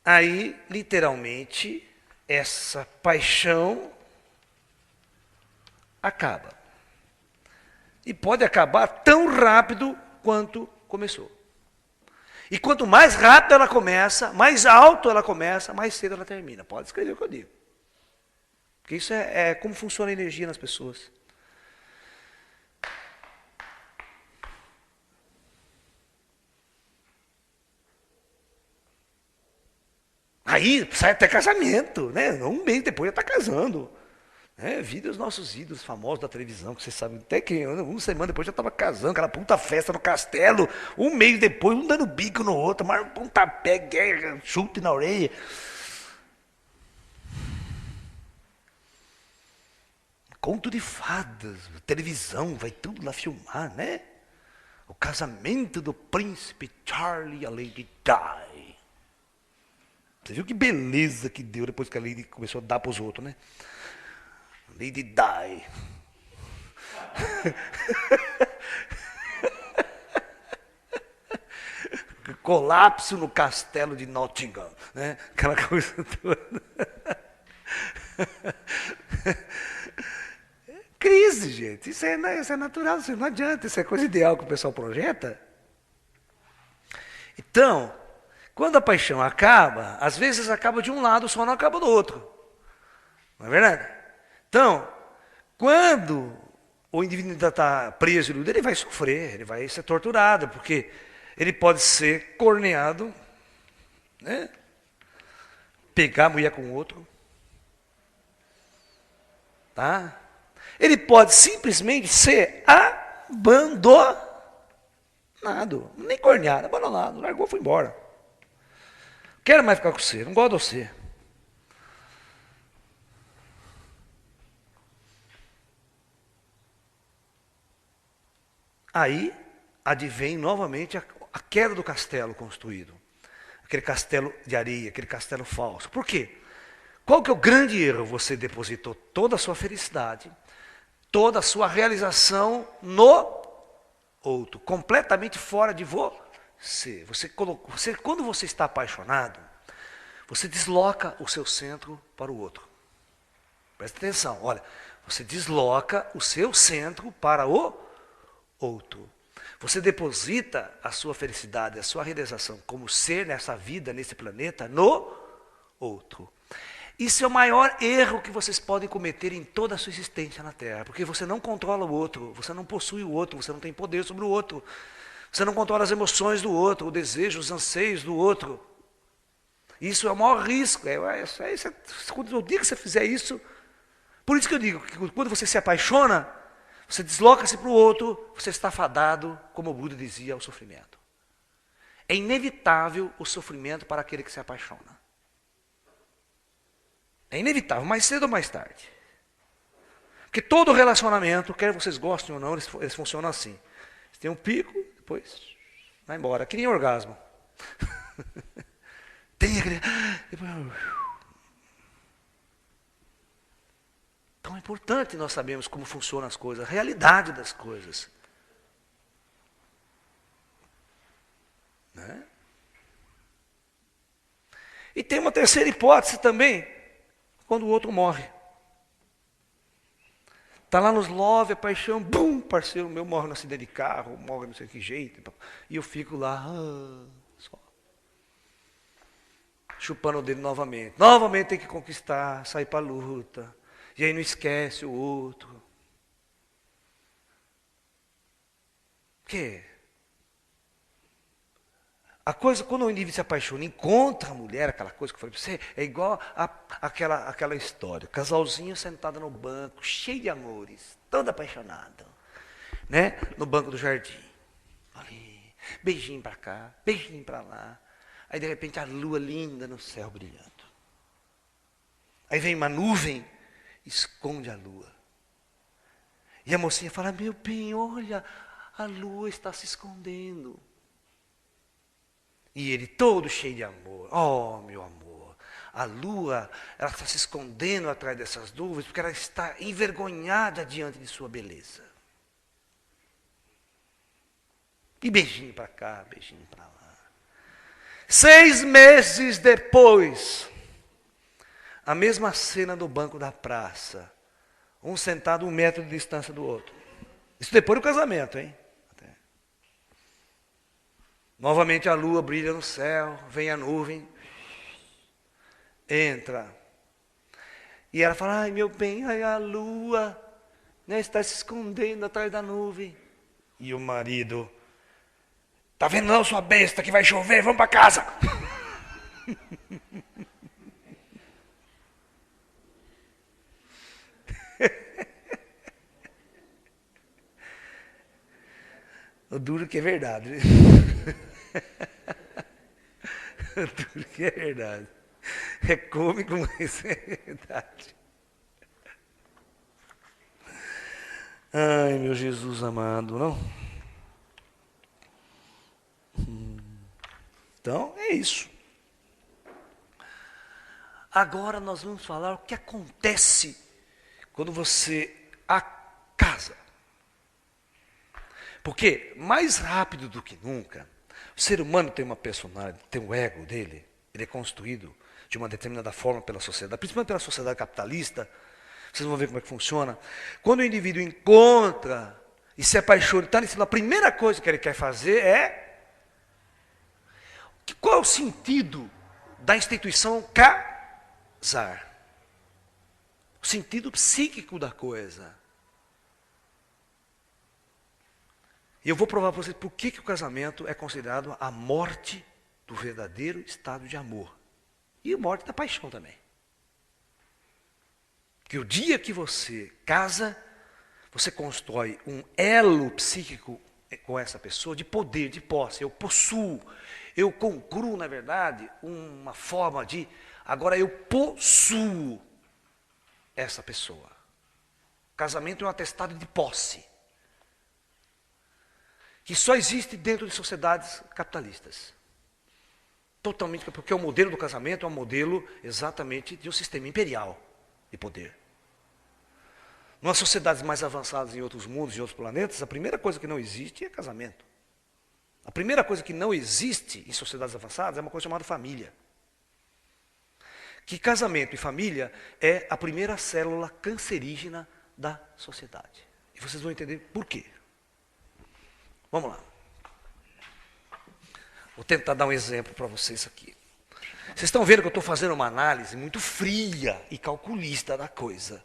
Aí, literalmente, essa paixão acaba. E pode acabar tão rápido quanto começou. E quanto mais rápido ela começa, mais alto ela começa, mais cedo ela termina. Pode escrever o que eu digo. Porque isso é como funciona a energia nas pessoas. Aí sai até casamento, né? Um mês depois já está casando. Vi os nossos ídolos famosos da televisão, que vocês sabem, até que uma semana depois já estava casando, aquela puta festa no castelo, um mês depois, um dando bico no outro, mas um pontapé, guerra, chute na orelha. Conto de fadas, televisão, vai tudo lá filmar, né? O casamento do príncipe Charlie e a Lady Di. Você viu que beleza que deu depois que a Lady começou a dar para os outros, né? Lady Di. Colapso no castelo de Nottingham, né? Aquela coisa toda. Crise, gente. Isso é natural, isso não adianta. Isso é coisa ideal que o pessoal projeta. Então, quando a paixão acaba, às vezes acaba de um lado, só não acaba do outro. Não é verdade? Então, quando o indivíduo ainda está preso, ele vai sofrer, ele vai ser torturado, porque ele pode ser corneado, né? Pegar a mulher com outro. Tá? Ele pode simplesmente ser abandonado. Nem corneado, abandonado. Largou, foi embora. Quero mais ficar com você, não gosto de você. Aí advém novamente a queda do castelo construído. Aquele castelo de areia, aquele castelo falso. Por quê? Qual que é o grande erro? Você depositou toda a sua felicidade, toda a sua realização no outro, completamente fora de você. Quando você está apaixonado, você desloca o seu centro para o outro. Presta atenção, olha, você desloca o seu centro para o outro. Você deposita a sua felicidade, a sua realização como ser nessa vida, nesse planeta, no outro. Isso é o maior erro que vocês podem cometer em toda a sua existência na Terra, porque você não controla o outro, você não possui o outro, você não tem poder sobre o outro, você não controla as emoções do outro, o desejo, os anseios do outro. Isso é o maior risco. O dia que você fizer isso, por isso que eu digo que quando você se apaixona, você desloca-se para o outro, você está fadado, como o Buda dizia, ao sofrimento. É inevitável o sofrimento para aquele que se apaixona. É inevitável, mais cedo ou mais tarde. Porque todo relacionamento, quer vocês gostem ou não, eles funcionam assim. Você tem um pico, depois vai embora. Que nem orgasmo. Tem aquele... Depois... Então é importante nós sabermos como funcionam as coisas, a realidade das coisas. Né? E tem uma terceira hipótese também, quando o outro morre. Está lá nos love, a paixão, bum, parceiro meu morre no acidente de carro, morre não sei que jeito. E eu fico lá, só. Chupando o dedo novamente. Novamente tem que conquistar, sair para a luta. E aí não esquece o outro. Por quê? A coisa, quando o indivíduo se apaixona, encontra a mulher, aquela coisa que eu falei para você, é igual aquela história. Casalzinho sentado no banco, cheio de amores, todo apaixonado, né? No banco do jardim. Ali, beijinho para cá, beijinho para lá. Aí de repente a lua linda no céu brilhando. Aí vem uma nuvem, esconde a lua. E a mocinha fala, meu bem, olha, a lua está se escondendo. E ele todo cheio de amor. Oh, meu amor, a lua, ela está se escondendo atrás dessas nuvens, porque ela está envergonhada diante de sua beleza. E beijinho para cá, beijinho para lá. 6 meses depois, a mesma cena do banco da praça. Um sentado 1 metro de distância do outro. Isso depois do casamento, hein? Novamente a lua brilha no céu, vem a nuvem, entra. E ela fala, ai meu bem, ai a lua, né, está se escondendo atrás da nuvem. E o marido, tá vendo não, sua besta, que vai chover, vamos para casa. O duro que é verdade. O duro que é verdade. É cômico, mas é verdade. Ai, meu Jesus amado, não? Então, é isso. Agora nós vamos falar o que acontece quando você casa. Porque, mais rápido do que nunca, o ser humano tem uma personalidade, tem o ego dele, ele é construído de uma determinada forma pela sociedade, principalmente pela sociedade capitalista. Vocês vão ver como é que funciona. Quando o indivíduo encontra e se apaixona, a primeira coisa que ele quer fazer é... Qual é o sentido da instituição casar? O sentido psíquico da coisa. E eu vou provar para vocês por que o casamento é considerado a morte do verdadeiro estado de amor. E a morte da paixão também. Porque o dia que você casa, você constrói um elo psíquico com essa pessoa de poder, de posse. Eu possuo, eu concluo, na verdade, uma forma de... Agora eu possuo essa pessoa. Casamento é um atestado de posse. Que só existe dentro de sociedades capitalistas. Totalmente, porque o modelo do casamento é um modelo exatamente de um sistema imperial de poder. Nas sociedades mais avançadas em outros mundos, em outros planetas, a primeira coisa que não existe é casamento. A primeira coisa que não existe em sociedades avançadas é uma coisa chamada família. Que casamento e família é a primeira célula cancerígena da sociedade. E vocês vão entender por quê. Vamos lá. Vou tentar dar um exemplo para vocês aqui. Vocês estão vendo que eu estou fazendo uma análise muito fria e calculista da coisa.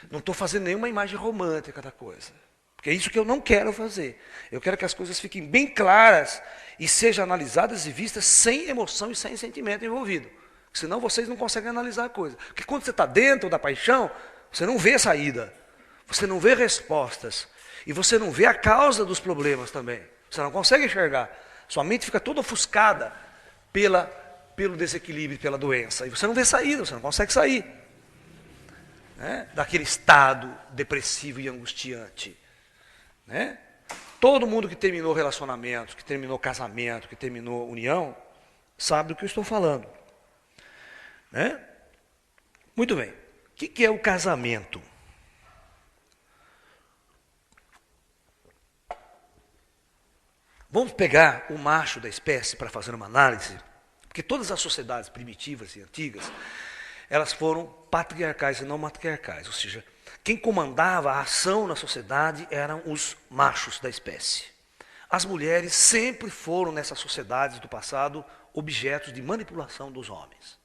Não estou fazendo nenhuma imagem romântica da coisa. Porque é isso que eu não quero fazer. Eu quero que as coisas fiquem bem claras e sejam analisadas e vistas sem emoção e sem sentimento envolvido. Senão vocês não conseguem analisar a coisa. Porque quando você está dentro da paixão, você não vê saída. Você não vê respostas. E você não vê a causa dos problemas também. Você não consegue enxergar. Sua mente fica toda ofuscada pelo desequilíbrio, pela doença. E você não vê saída, você não consegue sair. Né? Daquele estado depressivo e angustiante. Né? Todo mundo que terminou relacionamento, que terminou casamento, que terminou união, sabe do que eu estou falando. Né? Muito bem. O que é o casamento? Vamos pegar o macho da espécie para fazer uma análise, porque todas as sociedades primitivas e antigas, elas foram patriarcais e não matriarcais, ou seja, quem comandava a ação na sociedade eram os machos da espécie. As mulheres sempre foram, nessas sociedades do passado, objetos de manipulação dos homens.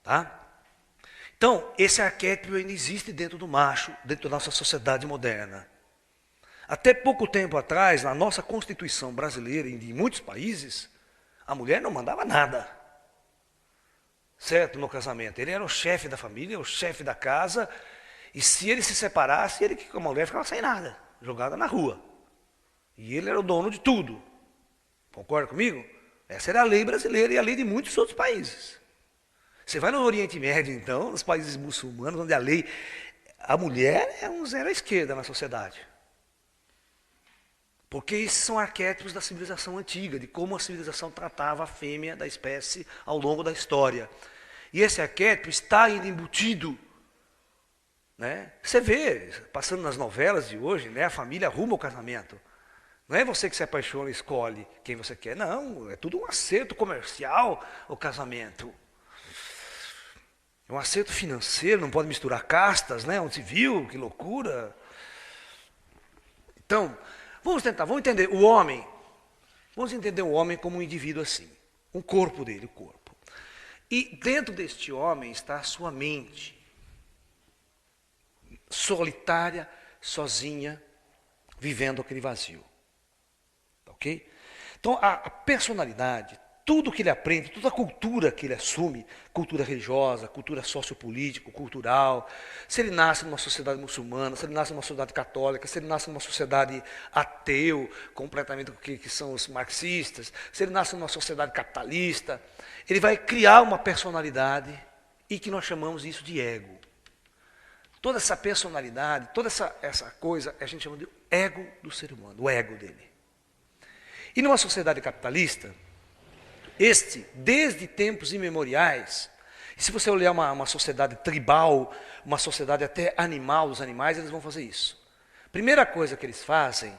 Tá? Então, esse arquétipo ainda existe dentro do macho, dentro da nossa sociedade moderna. Até pouco tempo atrás, na nossa Constituição brasileira e de muitos países, a mulher não mandava nada. Certo? No casamento. Ele era o chefe da família, o chefe da casa, e se ele se separasse, ele com a mulher ficava sem nada, jogada na rua. E ele era o dono de tudo. Concorda comigo? Essa era a lei brasileira e a lei de muitos outros países. Você vai no Oriente Médio, então, nos países muçulmanos, onde a mulher é um zero à esquerda na sociedade. Porque esses são arquétipos da civilização antiga, de como a civilização tratava a fêmea da espécie ao longo da história. E esse arquétipo está ainda embutido. Né? Você vê, passando nas novelas de hoje, né, a família arruma o casamento. Não é você que se apaixona e escolhe quem você quer. Não, é tudo um acerto comercial o casamento. É um acerto financeiro, não pode misturar castas, né? Onde se viu, que loucura. Então, vamos entender o homem. Vamos entender o homem como um indivíduo assim. Um corpo dele, o corpo. E dentro deste homem está a sua mente. Solitária, sozinha, vivendo aquele vazio. Ok? Então, a personalidade, tudo que ele aprende, toda a cultura que ele assume, cultura religiosa, cultura sociopolítica, cultural, se ele nasce numa sociedade muçulmana, se ele nasce numa sociedade católica, se ele nasce numa sociedade ateu, completamente que são os marxistas, se ele nasce numa sociedade capitalista, ele vai criar uma personalidade e que nós chamamos isso de ego. Toda essa personalidade, toda essa coisa, a gente chama de ego do ser humano, o ego dele. E numa sociedade capitalista, desde tempos imemoriais, se você olhar uma sociedade tribal, uma sociedade até animal dos animais, eles vão fazer isso. Primeira coisa que eles fazem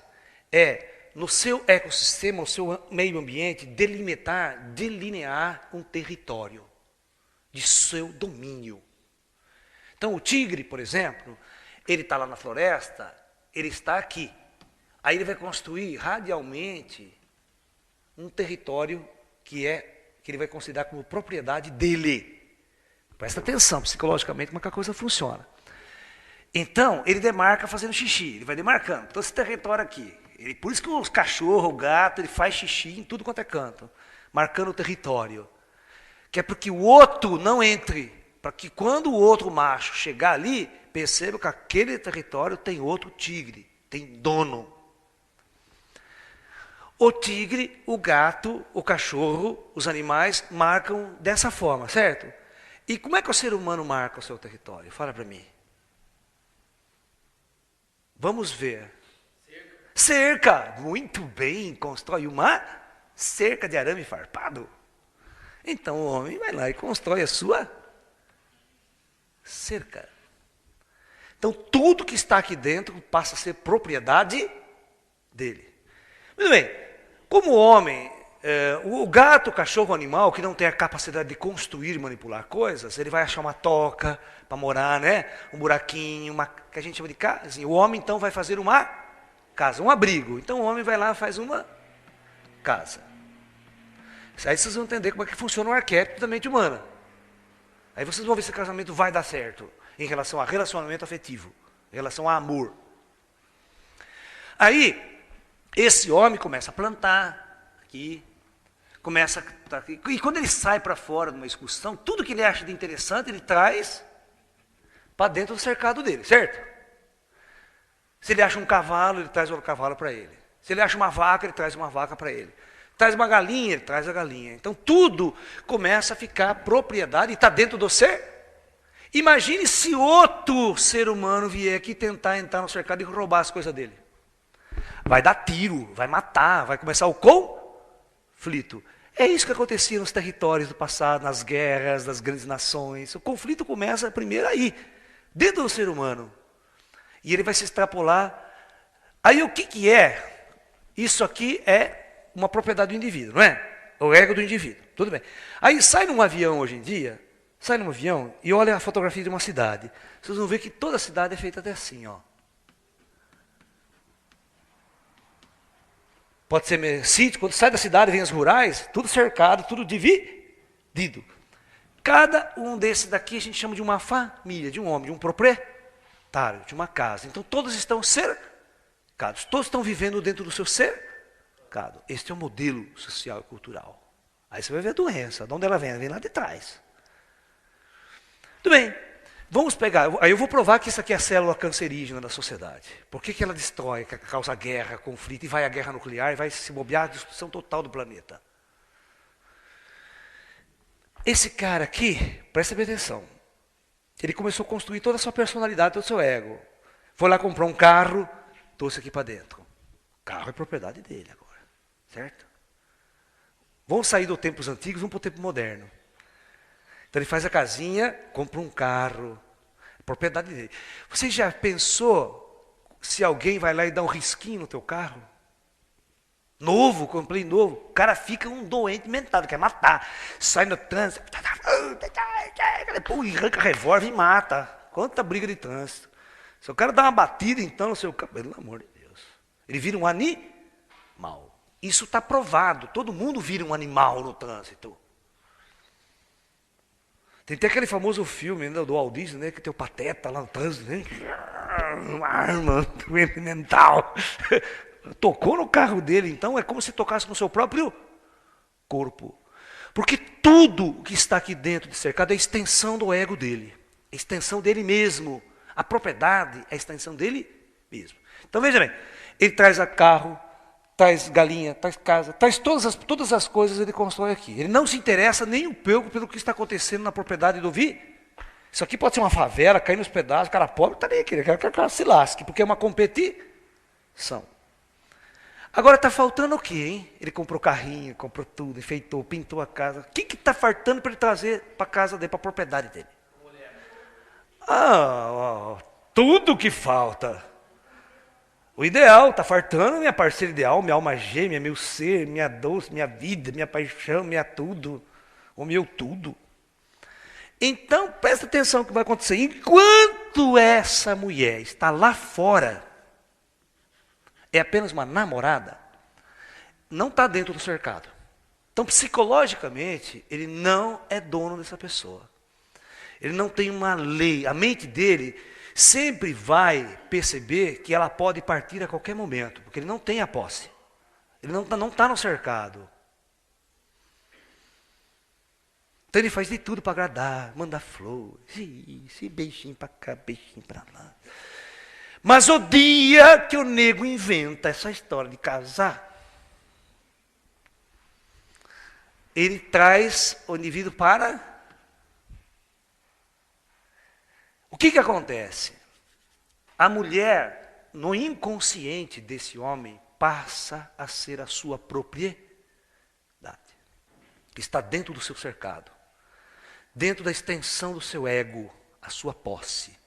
é, no seu ecossistema, no seu meio ambiente, delinear um território de seu domínio. Então, o tigre, por exemplo, ele está lá na floresta, ele está aqui. Aí ele vai construir radialmente um território que ele vai considerar como propriedade dele. Presta atenção, psicologicamente, como é que a coisa funciona. Então, ele demarca fazendo xixi, ele vai demarcando todo esse território aqui. Por isso que os cachorros, o gato, ele faz xixi em tudo quanto é canto, marcando o território. Que é para que o outro não entre, para que quando o outro macho chegar ali, perceba que aquele território tem outro tigre, tem dono. O tigre, o gato, o cachorro, os animais marcam dessa forma, certo? E como é que o ser humano marca o seu território? Fala para mim. Vamos ver. Cerca. Muito bem, constrói uma cerca de arame farpado. Então o homem vai lá e constrói a sua cerca. Então tudo que está aqui dentro passa a ser propriedade dele. Muito bem. Como o homem, o gato, o cachorro, o animal que não tem a capacidade de construir e manipular coisas, ele vai achar uma toca para morar, né? Um buraquinho, que a gente chama de casa. O homem então vai fazer uma casa, um abrigo. Então o homem vai lá e faz uma casa. Aí vocês vão entender como é que funciona o arquétipo da mente humana. Aí vocês vão ver se o casamento vai dar certo em relação a relacionamento afetivo, em relação a amor. Aí, esse homem começa a plantar aqui, e quando ele sai para fora de uma excursão, tudo que ele acha de interessante, ele traz para dentro do cercado dele, certo? Se ele acha um cavalo, ele traz outro cavalo para ele. Se ele acha uma vaca, ele traz uma vaca para ele. Traz uma galinha, ele traz a galinha. Então tudo começa a ficar propriedade e está dentro do ser. Imagine se outro ser humano vier aqui tentar entrar no cercado e roubar as coisas dele. Vai dar tiro, vai matar, vai começar o conflito. É isso que acontecia nos territórios do passado, nas guerras das grandes nações. O conflito começa primeiro aí, dentro do ser humano. E ele vai se extrapolar. Aí o que é? Isso aqui é uma propriedade do indivíduo, não é? O ego do indivíduo, tudo bem. Aí sai num avião hoje em dia, Sai num avião e olha a fotografia de uma cidade. Vocês vão ver que toda a cidade é feita até assim, ó. Pode ser sítio, quando sai da cidade, vem as rurais, tudo cercado, tudo dividido. Cada um desses daqui a gente chama de uma família, de um homem, de um proprietário, de uma casa. Então todos estão cercados, todos estão vivendo dentro do seu cercado. Este é o modelo social e cultural. Aí você vai ver a doença, de onde ela vem? Ela vem lá de trás. Tudo bem, vamos pegar, aí eu vou provar que isso aqui é a célula cancerígena da sociedade. Por que ela destrói, que causa guerra, conflito, e vai à guerra nuclear, e vai se bobear a destruição total do planeta? Esse cara aqui, presta bem atenção, ele começou a construir toda a sua personalidade, todo o seu ego. Foi lá comprar um carro, trouxe aqui para dentro. O carro é propriedade dele agora, certo? Vamos sair dos tempos antigos, vamos para o tempo moderno. Então ele faz a casinha, compra um carro, propriedade dele. Você já pensou se alguém vai lá e dá um risquinho no teu carro? Novo, comprei novo. O cara fica um doente mental, quer matar. Sai no trânsito, arranca revólver e mata. Quanta briga de trânsito. Se o cara dá uma batida então no seu carro, pelo amor de Deus. Ele vira um animal. Isso está provado. Todo mundo vira um animal no trânsito. Tem até aquele famoso filme, né, do Walt Disney, né, que tem o Pateta lá no trânsito, né? Uma arma mental. Tocou no carro dele, então é como se tocasse no seu próprio corpo. Porque tudo que está aqui dentro de cercado é a extensão do ego dele. A extensão dele mesmo. A propriedade é a extensão dele mesmo. Então veja bem, ele traz carro, traz galinha, traz casa, traz todas as coisas ele constrói aqui. Ele não se interessa nem um pouco pelo que está acontecendo na propriedade do Isso aqui pode ser uma favela, cair nos pedaços, o cara pobre está nem aqui, ele quer que o cara se lasque, porque é uma competição. Agora está faltando o quê, hein? Ele comprou carrinho, comprou tudo, enfeitou, pintou a casa. O que está faltando para ele trazer para a casa dele, para a propriedade dele? Tudo que falta. O ideal, está fartando minha parceira ideal, minha alma gêmea, meu ser, minha doce, minha vida, minha paixão, minha tudo, o meu tudo. Então, presta atenção no que vai acontecer. Enquanto essa mulher está lá fora, é apenas uma namorada, não está dentro do cercado. Então, psicologicamente, ele não é dono dessa pessoa. Ele não tem uma lei. A mente dele sempre vai perceber que ela pode partir a qualquer momento, porque ele não tem a posse. Ele não está no cercado. Então ele faz de tudo para agradar, manda flores, esse beijinho para cá, beijinho para lá. Mas o dia que o nego inventa essa história de casar, ele traz o indivíduo para... O que acontece? A mulher, no inconsciente desse homem, passa a ser a sua propriedade. Que está dentro do seu cercado. Dentro da extensão do seu ego, a sua posse.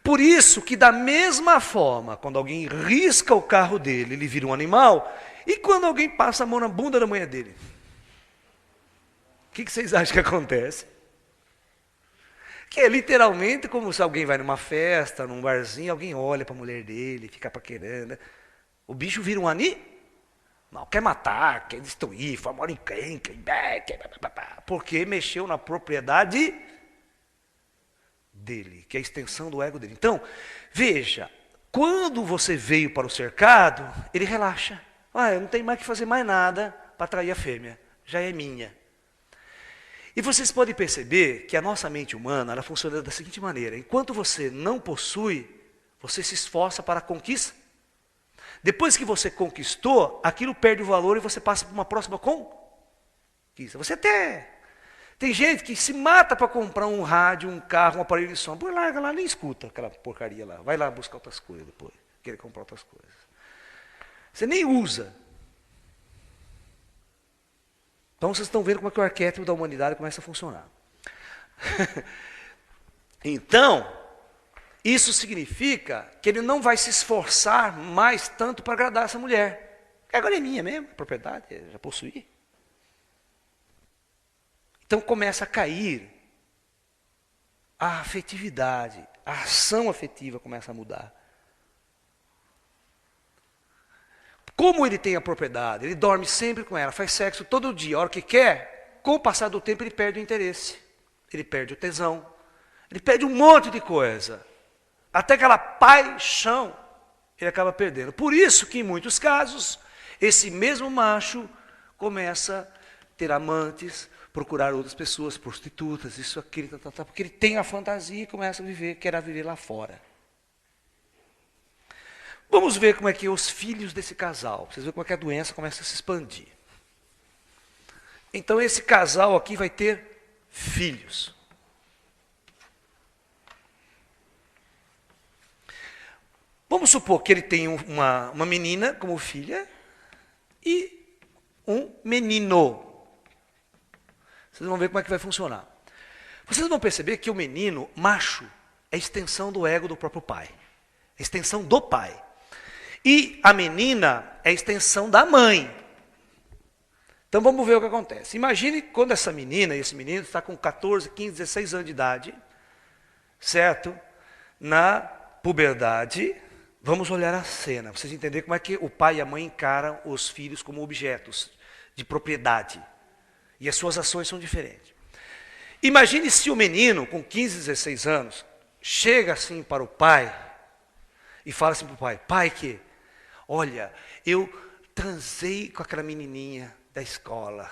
Por isso que da mesma forma, quando alguém risca o carro dele, ele vira um animal, e quando alguém passa a mão na bunda da mulher dele? O que vocês acham que acontece? Que é literalmente como se alguém vai numa festa, num barzinho, alguém olha para a mulher dele, fica paquerando. O bicho vira um animal. Não, quer matar, quer destruir, forma encrenca, porque mexeu na propriedade dele, que é a extensão do ego dele. Então, veja, quando você veio para o cercado, ele relaxa. Eu não tenho mais que fazer mais nada para atrair a fêmea, já é minha. E vocês podem perceber que a nossa mente humana, ela funciona da seguinte maneira: enquanto você não possui, você se esforça para conquistar. Depois que você conquistou, aquilo perde o valor e você passa para uma próxima conquista. Você até... Tem gente que se mata para comprar um rádio, um carro, um aparelho de som. Pô, larga lá, nem escuta aquela porcaria lá. Vai lá buscar outras coisas depois. Querer comprar outras coisas. Você nem usa. Então vocês estão vendo como é que o arquétipo da humanidade começa a funcionar. Então, isso significa que ele não vai se esforçar mais tanto para agradar essa mulher. Porque agora é minha mesmo, propriedade, já possuí. Então começa a cair a afetividade, a ação afetiva começa a mudar. Como ele tem a propriedade, ele dorme sempre com ela, faz sexo todo dia, a hora que quer, com o passar do tempo ele perde o interesse, ele perde o tesão, ele perde um monte de coisa. Até aquela paixão ele acaba perdendo. Por isso que em muitos casos, esse mesmo macho começa a ter amantes, procurar outras pessoas, prostitutas, isso, aquilo, porque ele tem a fantasia e começa a viver, quer viver lá fora. Vamos ver como é que os filhos desse casal, vocês verem como é que a doença começa a se expandir. Então esse casal aqui vai ter filhos. Vamos supor que ele tem uma menina como filha e um menino. Vocês vão ver como é que vai funcionar. Vocês vão perceber que o menino, macho, é a extensão do ego do próprio pai. É a extensão do pai. E a menina é a extensão da mãe. Então vamos ver o que acontece. Imagine quando essa menina e esse menino está com 14, 15, 16 anos de idade, certo? Na puberdade, vamos olhar a cena, para vocês entenderem como é que o pai e a mãe encaram os filhos como objetos de propriedade. E as suas ações são diferentes. Imagine se o menino, com 15, 16 anos, chega assim para o pai e fala assim para o pai, pai, olha, eu transei com aquela menininha da escola.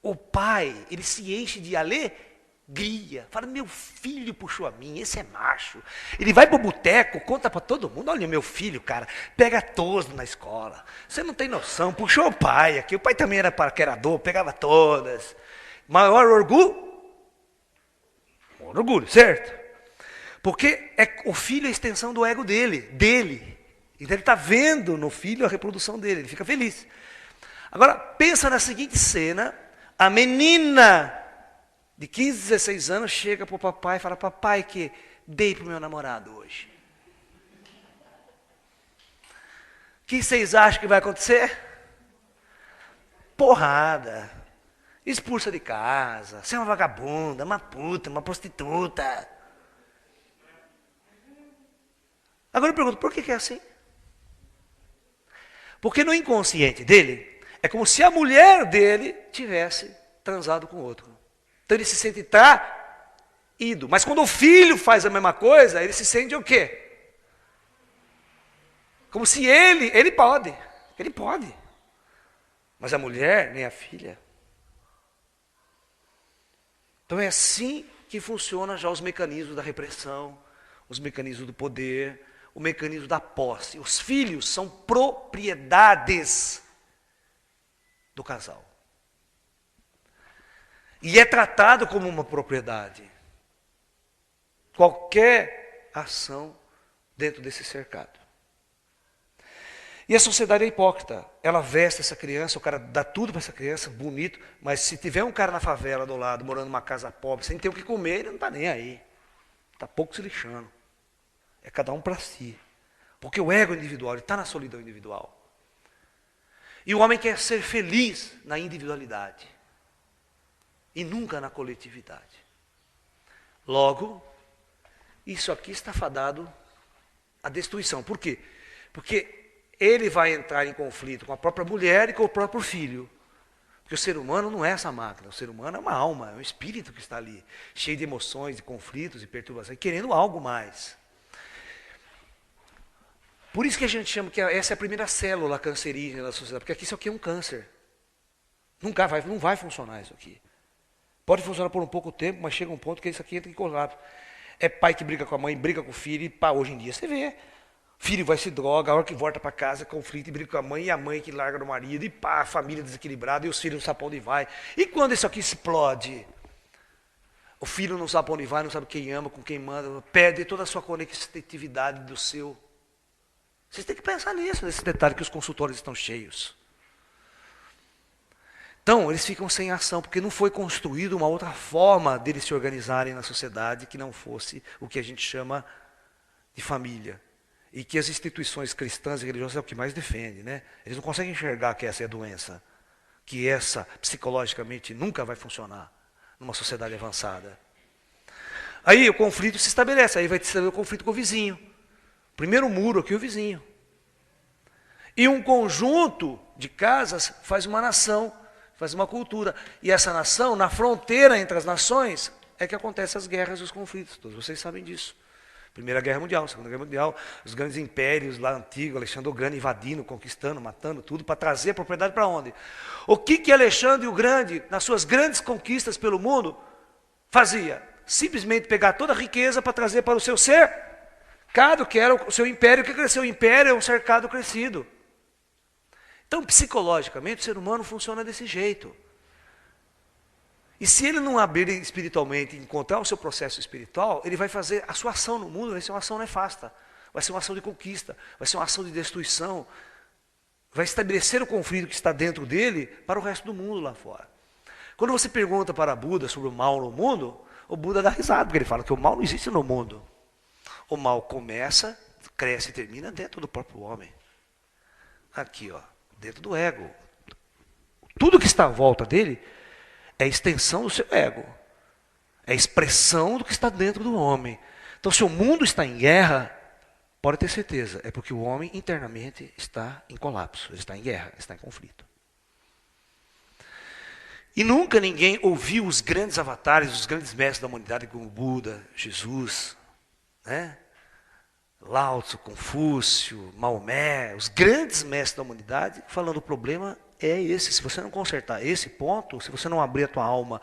O pai, ele se enche de alegria. Fala, meu filho puxou a mim, esse é macho. Ele vai para o boteco, conta para todo mundo, olha, meu filho, cara, pega todos na escola. Você não tem noção, puxou o pai aqui. O pai também era paquerador, pegava todas. Maior orgulho? Orgulho, certo? Porque o filho é a extensão do ego dele. Então ele está vendo no filho a reprodução dele, ele fica feliz. Agora, pensa na seguinte cena, a menina de 15, 16 anos chega para o papai e fala, papai, que dei para o meu namorado hoje. O que vocês acham que vai acontecer? Porrada, expulsa de casa, você é uma vagabunda, uma puta, uma prostituta. Agora eu pergunto, por que é assim? Porque no inconsciente dele, é como se a mulher dele tivesse transado com outro. Então ele se sente traído. Mas quando o filho faz a mesma coisa, ele se sente o quê? Como se ele pode. Ele pode. Mas a mulher, nem a filha. Então é assim que funciona já os mecanismos da repressão, os mecanismos do poder, o mecanismo da posse. Os filhos são propriedades do casal. E é tratado como uma propriedade. Qualquer ação dentro desse cercado. E a sociedade é hipócrita. Ela veste essa criança, o cara dá tudo para essa criança, bonito, mas se tiver um cara na favela do lado, morando numa casa pobre, sem ter o que comer, ele não está nem aí. Está pouco se lixando. É cada um para si. Porque o ego individual está na solidão individual. E o homem quer ser feliz na individualidade. E nunca na coletividade. Logo, isso aqui está fadado à destruição. Por quê? Porque ele vai entrar em conflito com a própria mulher e com o próprio filho. Porque o ser humano não é essa máquina. O ser humano é uma alma, é um espírito que está ali, cheio de emoções, de conflitos e perturbações, querendo algo mais. Por isso que a gente chama que essa é a primeira célula cancerígena da sociedade, porque aqui isso aqui é um câncer. Não vai funcionar isso aqui. Pode funcionar por um pouco tempo, mas chega um ponto que isso aqui entra em colapso. É pai que briga com a mãe, briga com o filho, e pá, hoje em dia você vê. Filho vai se droga, a hora que volta para casa, conflito e briga com a mãe, e a mãe que larga do marido, e pá, a família desequilibrada, e os filhos não sabem para onde vai. E quando isso aqui explode? O filho não sabe para onde vai, não sabe quem ama, com quem manda, perde toda a sua conectividade do seu. Vocês têm que pensar nisso, nesse detalhe que os consultórios estão cheios. Então, eles ficam sem ação, porque não foi construída uma outra forma deles se organizarem na sociedade que não fosse o que a gente chama de família. E que as instituições cristãs e religiosas é o que mais defende, né? Eles não conseguem enxergar que essa é a doença, que essa, psicologicamente, nunca vai funcionar numa sociedade avançada. Aí o conflito se estabelece, aí vai ter o conflito com o vizinho. Primeiro muro aqui, o vizinho. E um conjunto de casas faz uma nação, faz uma cultura. E essa nação, na fronteira entre as nações, é que acontecem as guerras e os conflitos. Todos vocês sabem disso. Primeira Guerra Mundial, Segunda Guerra Mundial, os grandes impérios lá antigos, Alexandre o Grande invadindo, conquistando, matando tudo, para trazer a propriedade para onde? O que Alexandre o Grande, nas suas grandes conquistas pelo mundo, fazia? Simplesmente pegar toda a riqueza para trazer para o seu cercado, que era o seu império. O que cresceu? O império é um cercado crescido. Então, psicologicamente, o ser humano funciona desse jeito. E se ele não abrir espiritualmente, encontrar o seu processo espiritual, ele vai fazer a sua ação no mundo, vai ser uma ação nefasta, vai ser uma ação de conquista, vai ser uma ação de destruição, vai estabelecer o conflito que está dentro dele para o resto do mundo lá fora. Quando você pergunta para Buda sobre o mal no mundo, o Buda dá risada, porque ele fala que o mal não existe no mundo. O mal começa, cresce e termina dentro do próprio homem. Aqui, ó, dentro do ego. Tudo que está à volta dele é extensão do seu ego. É expressão do que está dentro do homem. Então, se o mundo está em guerra, pode ter certeza, é porque o homem internamente está em colapso, ele está em guerra, ele está em conflito. E nunca ninguém ouviu os grandes avatares, os grandes mestres da humanidade, como Buda, Jesus, né? Lao Tzu, Confúcio, Maomé, os grandes mestres da humanidade, falando: o problema é esse. Se você não consertar esse ponto, se você não abrir a tua alma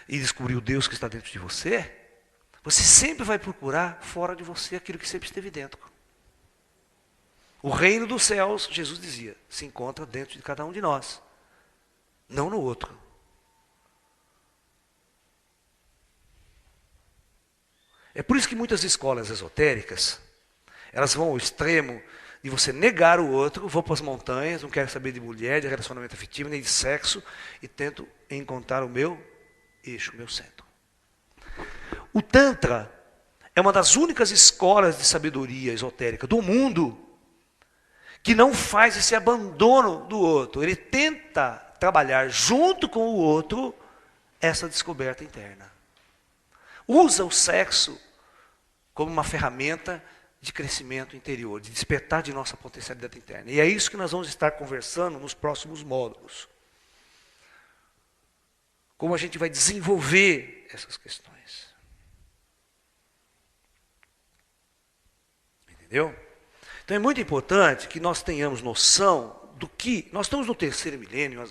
e descobrir o Deus que está dentro de você, você sempre vai procurar fora de você aquilo que sempre esteve dentro. O reino dos céus, Jesus dizia, se encontra dentro de cada um de nós, não no outro. É por isso que muitas escolas esotéricas, elas vão ao extremo de você negar o outro, vou para as montanhas, não quero saber de mulher, de relacionamento afetivo, nem de sexo, e tento encontrar o meu eixo, o meu centro. O Tantra é uma das únicas escolas de sabedoria esotérica do mundo que não faz esse abandono do outro. Ele tenta trabalhar junto com o outro essa descoberta interna. Usa o sexo como uma ferramenta de crescimento interior, de despertar de nossa potencialidade interna. E é isso que nós vamos estar conversando nos próximos módulos. Como a gente vai desenvolver essas questões. Entendeu? Então é muito importante que nós tenhamos noção do que... Nós estamos no terceiro milênio,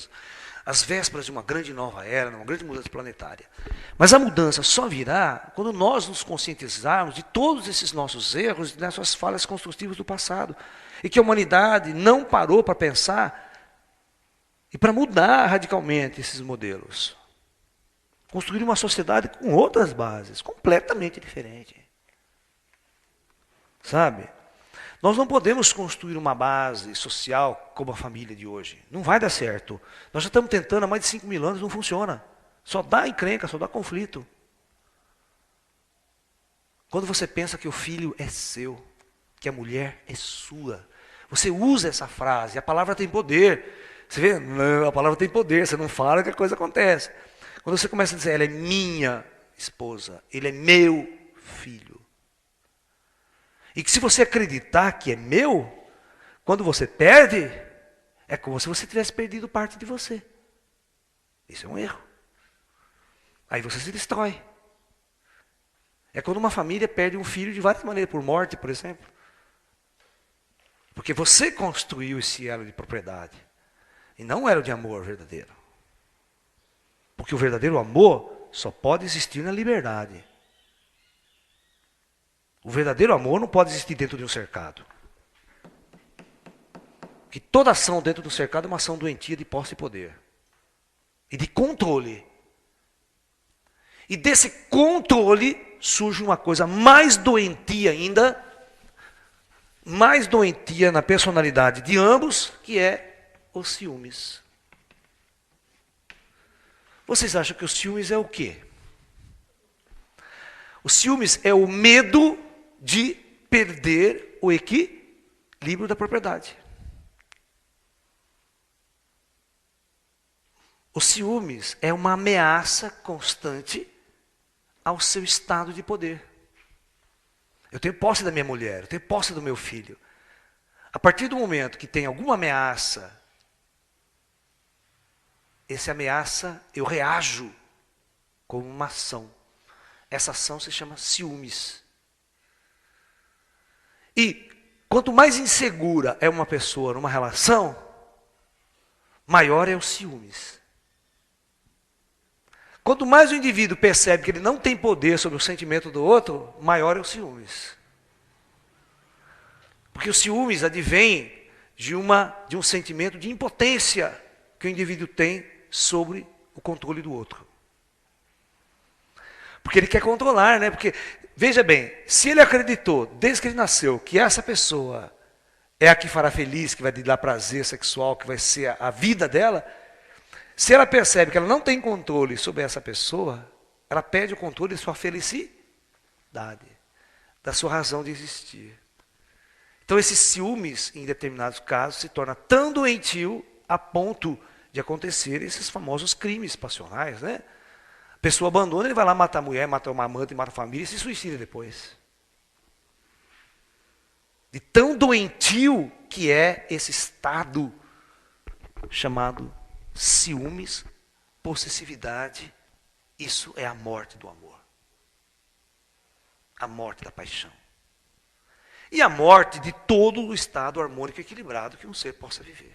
as vésperas de uma grande nova era, uma grande mudança planetária. Mas a mudança só virá quando nós nos conscientizarmos de todos esses nossos erros, dessas falhas construtivas do passado. E que a humanidade não parou para pensar e para mudar radicalmente esses modelos. Construir uma sociedade com outras bases, completamente diferente. Sabe? Nós não podemos construir uma base social como a família de hoje. Não vai dar certo. Nós já estamos tentando há mais de 5.000 anos, não funciona. Só dá encrenca, só dá conflito. Quando você pensa que o filho é seu, que a mulher é sua, você usa essa frase, a palavra tem poder. Você vê? Não, a palavra tem poder, você não fala que a coisa acontece. Quando você começa a dizer, ela é minha esposa, ele é meu filho. E que se você acreditar que é meu, quando você perde, é como se você tivesse perdido parte de você. Isso é um erro. Aí você se destrói. É quando uma família perde um filho de várias maneiras, por morte, por exemplo. Porque você construiu esse elo de propriedade. E não era de amor verdadeiro. Porque o verdadeiro amor só pode existir na liberdade. O verdadeiro amor não pode existir dentro de um cercado. Porque toda ação dentro do cercado é uma ação doentia de posse e poder. E de controle. E desse controle surge uma coisa mais doentia ainda, mais doentia na personalidade de ambos, que é os ciúmes. Vocês acham que os ciúmes é o quê? Os ciúmes é o medo de perder o equilíbrio da propriedade. Os ciúmes é uma ameaça constante ao seu estado de poder. Eu tenho posse da minha mulher, eu tenho posse do meu filho. A partir do momento que tem alguma ameaça, essa ameaça eu reajo com uma ação. Essa ação se chama ciúmes. E quanto mais insegura é uma pessoa numa relação, maior é o ciúmes. Quanto mais o indivíduo percebe que ele não tem poder sobre o sentimento do outro, maior é o ciúmes. Porque o ciúmes advém de um sentimento de impotência que o indivíduo tem sobre o controle do outro. Porque ele quer controlar, né? Porque, veja bem, se ele acreditou, desde que ele nasceu, que essa pessoa é a que fará feliz, que vai lhe dar prazer sexual, que vai ser a vida dela, se ela percebe que ela não tem controle sobre essa pessoa, ela perde o controle de sua felicidade, da sua razão de existir. Então, esses ciúmes, em determinados casos, se torna tão doentio a ponto de acontecer esses famosos crimes passionais, né? A pessoa abandona, ele vai lá matar a mulher, mata uma amante, mata a família e se suicida depois. De tão doentio que é esse estado chamado ciúmes, possessividade, isso é a morte do amor. A morte da paixão. E a morte de todo o estado harmônico e equilibrado que um ser possa viver.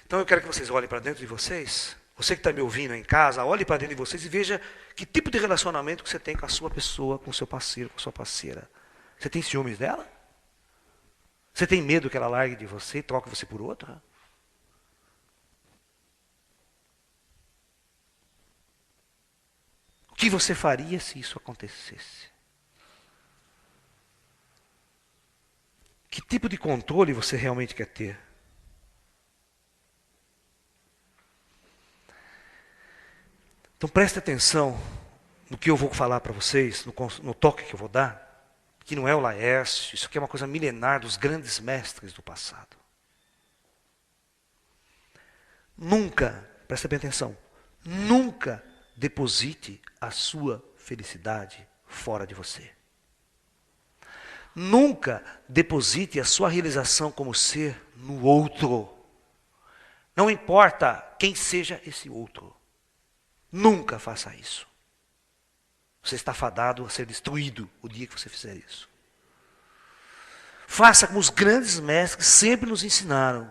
Então eu quero que vocês olhem para dentro de vocês. Você que está me ouvindo em casa, olhe para dentro de vocês e veja que tipo de relacionamento que você tem com a sua pessoa, com o seu parceiro, com a sua parceira. Você tem ciúmes dela? Você tem medo que ela largue de você e troque você por outra? O que você faria se isso acontecesse? Que tipo de controle você realmente quer ter? Então preste atenção no que eu vou falar para vocês, no toque que eu vou dar, que não é o Laércio, isso aqui é uma coisa milenar dos grandes mestres do passado. Nunca, preste bem atenção, nunca deposite a sua felicidade fora de você. Nunca deposite a sua realização como ser no outro. Não importa quem seja esse outro. Nunca faça isso. Você está fadado a ser destruído o dia que você fizer isso. Faça como os grandes mestres sempre nos ensinaram.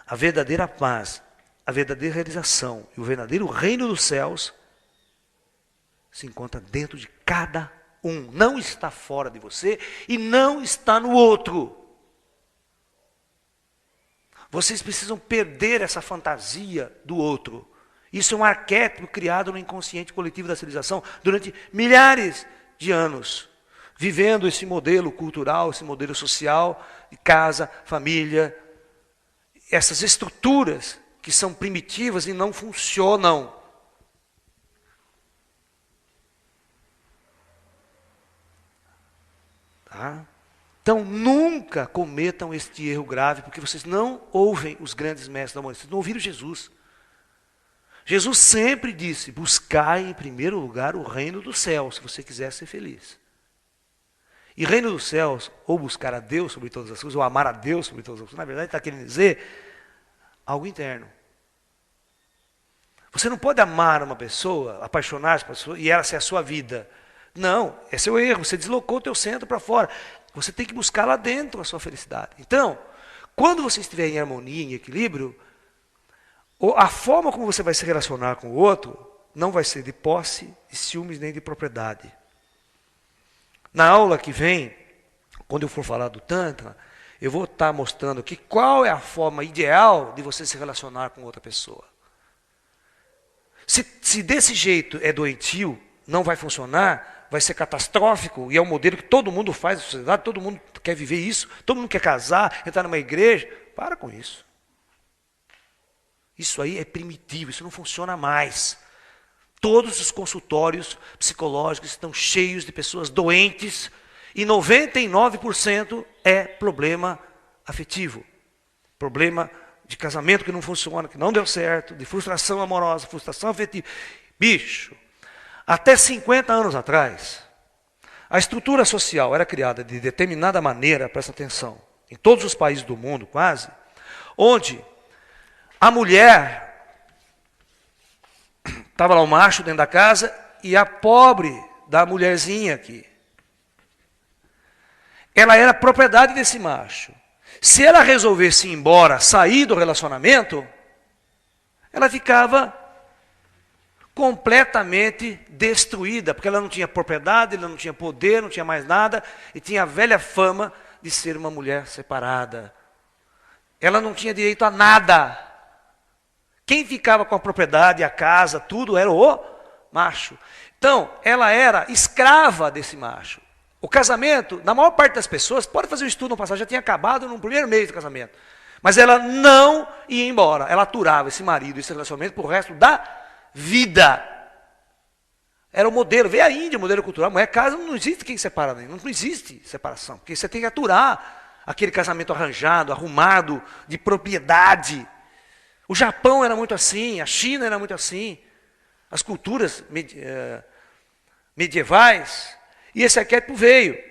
A verdadeira paz, a verdadeira realização e o verdadeiro reino dos céus se encontra dentro de cada um. Não está fora de você e não está no outro. Vocês precisam perder essa fantasia do outro. Isso é um arquétipo criado no inconsciente coletivo da civilização durante milhares de anos. Vivendo esse modelo cultural, esse modelo social, de casa, família. Essas estruturas que são primitivas e não funcionam. Tá? Então, nunca cometam este erro grave, porque vocês não ouvem os grandes mestres da humanidade. Vocês não ouviram Jesus. Jesus sempre disse, buscai em primeiro lugar o reino dos céus, se você quiser ser feliz. E reino dos céus, ou buscar a Deus sobre todas as coisas, ou amar a Deus sobre todas as coisas, na verdade está querendo dizer algo interno. Você não pode amar uma pessoa, apaixonar essa pessoa e ela ser a sua vida. Não, esse é o erro, você deslocou o teu centro para fora. Você tem que buscar lá dentro a sua felicidade. Então, quando você estiver em harmonia, em equilíbrio, a forma como você vai se relacionar com o outro não vai ser de posse, de ciúmes, nem de propriedade. Na aula que vem, quando eu for falar do Tantra, eu vou estar mostrando aqui qual é a forma ideal de você se relacionar com outra pessoa. Se desse jeito é doentio, não vai funcionar, vai ser catastrófico, e é um modelo que todo mundo faz na sociedade, todo mundo quer viver isso, todo mundo quer casar, entrar numa igreja, para com isso. Isso aí é primitivo, isso não funciona mais. Todos os consultórios psicológicos estão cheios de pessoas doentes e 99% é problema afetivo. Problema de casamento que não funciona, que não deu certo, de frustração amorosa, frustração afetiva. Bicho, Até 50 anos atrás, a estrutura social era criada de determinada maneira, presta atenção, em todos os países do mundo quase, onde a mulher, estava lá o macho dentro da casa e a pobre da mulherzinha aqui. Ela era propriedade desse macho. Se ela resolvesse ir embora, sair do relacionamento, ela ficava completamente destruída, porque ela não tinha propriedade, ela não tinha poder, não tinha mais nada, e tinha a velha fama de ser uma mulher separada. Ela não tinha direito a nada. Quem ficava com a propriedade, a casa, tudo, era o macho. Então, ela era escrava desse macho. O casamento, na maior parte das pessoas, pode fazer um estudo no passado, já tinha acabado no primeiro mês do casamento. Mas ela não ia embora, ela aturava esse marido, esse relacionamento para o resto da vida. Era o modelo, veio a Índia, o modelo cultural, mulher casa, não existe quem separa, não existe separação, porque você tem que aturar aquele casamento arranjado, arrumado, de propriedade. O Japão era muito assim, a China era muito assim, as culturas medievais, e esse arquétipo veio.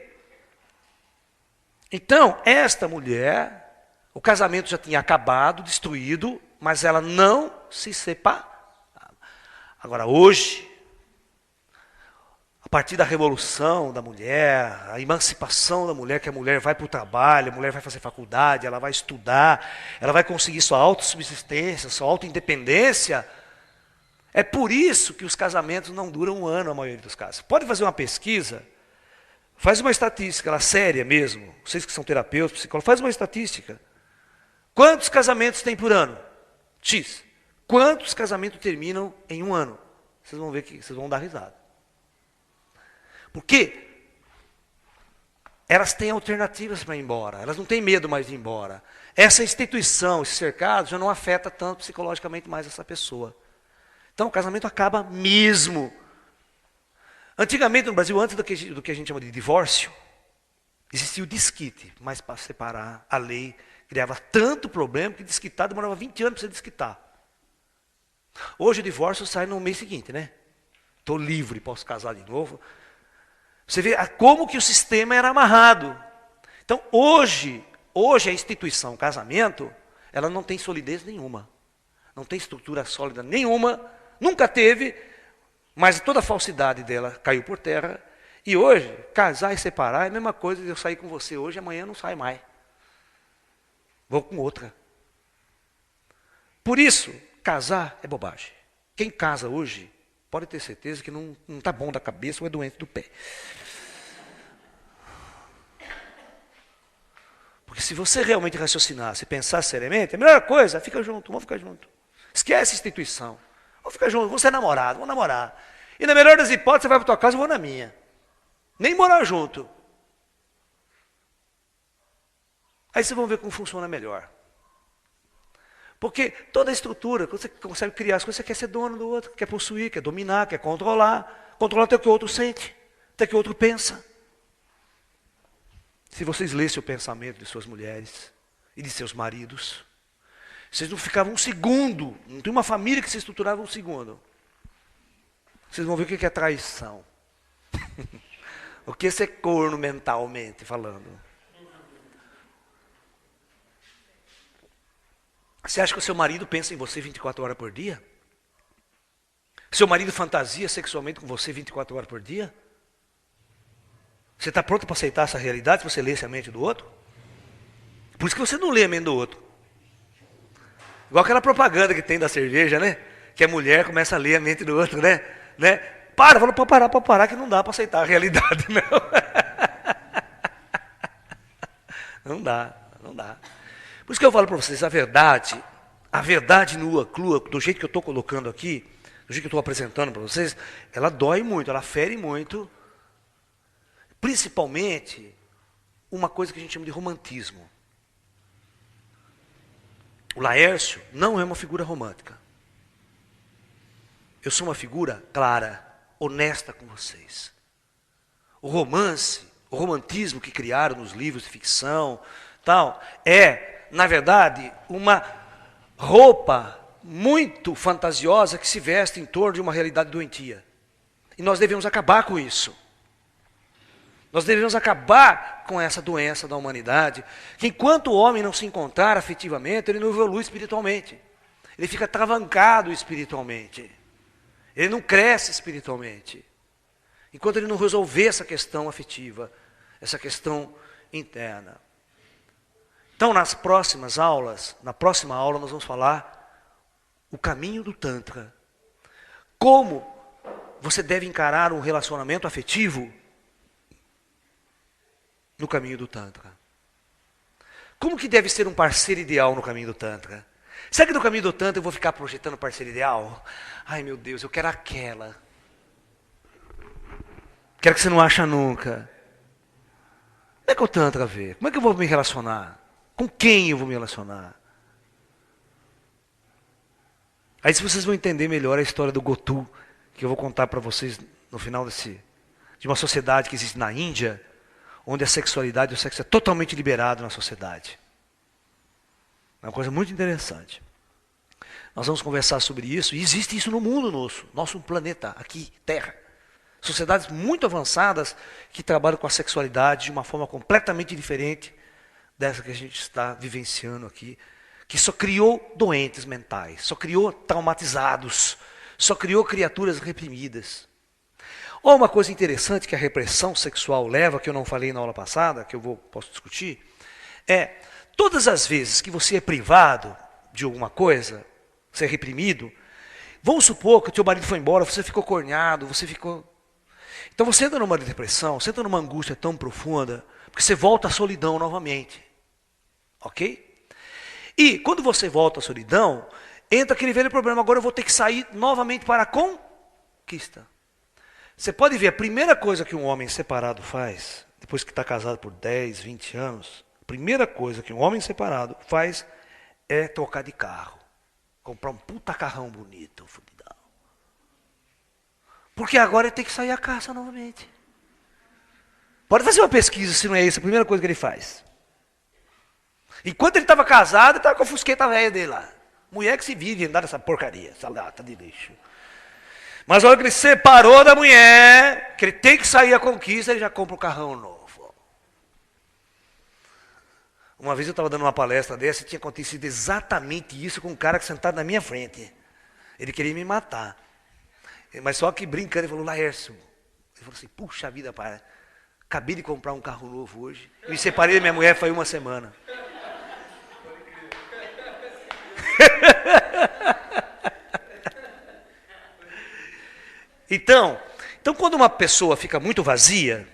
Então, esta mulher, o casamento já tinha acabado, destruído, mas ela não se separava. Agora, hoje, a partir da revolução da mulher, a emancipação da mulher, que a mulher vai para o trabalho, a mulher vai fazer faculdade, ela vai estudar, ela vai conseguir sua autossubsistência, sua autoindependência. É por isso que os casamentos não duram um ano, a maioria dos casos. Pode fazer uma pesquisa, faz uma estatística, ela séria mesmo, vocês que são terapeutas, psicólogos, faz uma estatística. Quantos casamentos tem por ano? X. Quantos casamentos terminam em um ano? Vocês vão ver que vocês vão dar risada. Porque elas têm alternativas para ir embora, elas não têm medo mais de ir embora. Essa instituição, esse cercado, já não afeta tanto psicologicamente mais essa pessoa. Então o casamento acaba mesmo. Antigamente no Brasil, antes do que a gente chama de divórcio, existia o desquite, mas para separar a lei criava tanto problema que desquitar demorava 20 anos para você desquitar. Hoje o divórcio sai no mês seguinte, né? Estou livre, posso casar de novo. Você vê como que o sistema era amarrado. Então hoje a instituição casamento, ela não tem solidez nenhuma. Não tem estrutura sólida nenhuma. Nunca teve, mas toda a falsidade dela caiu por terra. E hoje, casar e separar é a mesma coisa de eu sair com você hoje, amanhã não sai mais. Vou com outra. Por isso, casar é bobagem. Quem casa hoje, pode ter certeza que não está bom da cabeça ou é doente do pé. Porque se você realmente raciocinar, se pensar seriamente, a melhor coisa, fica junto, vamos ficar junto. Esquece a instituição. Vamos ficar junto, vamos ser namorados, vamos namorar. E na melhor das hipóteses, você vai para a tua casa, eu vou na minha. Nem morar junto. Aí vocês vão ver como funciona melhor. Porque toda a estrutura, quando você consegue criar as coisas, você quer ser dono do outro, quer possuir, quer dominar, quer controlar. Controlar até o que o outro sente, até o que o outro pensa. Se vocês lessem o pensamento de suas mulheres e de seus maridos, vocês não ficavam um segundo, não tem uma família que se estruturava um segundo. Vocês vão ver o que é traição. O que é ser corno mentalmente falando. Você acha que o seu marido pensa em você 24 horas por dia? Seu marido fantasia sexualmente com você 24 horas por dia? Você está pronto para aceitar essa realidade se você lesse a mente do outro? Por isso que você não lê a mente do outro. Igual aquela propaganda que tem da cerveja, né? Que a mulher começa a ler a mente do outro, né? Fala para parar, que não dá para aceitar a realidade, não. Não dá. Por isso que eu falo para vocês, a verdade nua, crua, do jeito que eu estou colocando aqui, do jeito que eu estou apresentando para vocês, ela dói muito, ela fere muito, principalmente uma coisa que a gente chama de romantismo. O Laércio não é uma figura romântica. Eu sou uma figura clara, honesta com vocês. O romantismo que criaram nos livros de ficção, tal, na verdade, uma roupa muito fantasiosa que se veste em torno de uma realidade doentia. E nós devemos acabar com isso. Nós devemos acabar com essa doença da humanidade, que enquanto o homem não se encontrar afetivamente, ele não evolui espiritualmente. Ele fica travancado espiritualmente. Ele não cresce espiritualmente. Enquanto ele não resolver essa questão afetiva, essa questão interna. Então, na próxima aula, nós vamos falar o caminho do Tantra. Como você deve encarar um relacionamento afetivo no caminho do Tantra. Como que deve ser um parceiro ideal no caminho do Tantra? Será que no caminho do Tantra eu vou ficar projetando parceiro ideal? Ai meu Deus, eu quero aquela. Quero que você não acha nunca. Como é que o Tantra vê? Como é que eu vou me relacionar? Com quem eu vou me relacionar? Aí se vocês vão entender melhor a história do Gotu, que eu vou contar para vocês no final de uma sociedade que existe na Índia, onde a sexualidade e o sexo é totalmente liberado na sociedade. É uma coisa muito interessante. Nós vamos conversar sobre isso, e existe isso no mundo nosso planeta, aqui, Terra. Sociedades muito avançadas que trabalham com a sexualidade de uma forma completamente diferente dessa que a gente está vivenciando aqui, que só criou doentes mentais, só criou traumatizados, só criou criaturas reprimidas. Ou uma coisa interessante que a repressão sexual leva, que eu não falei na aula passada, que posso discutir, é todas as vezes que você é privado de alguma coisa, você é reprimido, vamos supor que o teu marido foi embora, você ficou corneado, Então você entra numa depressão, você entra numa angústia tão profunda, porque você volta à solidão novamente. Ok? E quando você volta à solidão, entra aquele velho problema, agora eu vou ter que sair novamente para a conquista. Você pode ver, a primeira coisa que um homem separado faz, depois que está casado por 10, 20 anos, a primeira coisa que um homem separado faz é trocar de carro. Comprar um puta carrão bonito, fudidão. Porque agora ele tem que sair a caça novamente. Pode fazer uma pesquisa se não é isso a primeira coisa que ele faz. Enquanto ele estava casado, ele estava com a fusqueta velha dele lá. Mulher que se vive andar nessa porcaria, essa lata de lixo. Mas a hora que ele separou da mulher, que ele tem que sair à conquista, ele já compra um carrão novo. Uma vez eu estava dando uma palestra dessa e tinha acontecido exatamente isso com um cara que sentado na minha frente. Ele queria me matar. Mas só que brincando, ele falou, Laércio. Ele falou assim, puxa vida, pai. Acabei de comprar um carro novo hoje. Eu me separei da minha mulher faz uma semana. Então, quando uma pessoa fica muito vazia,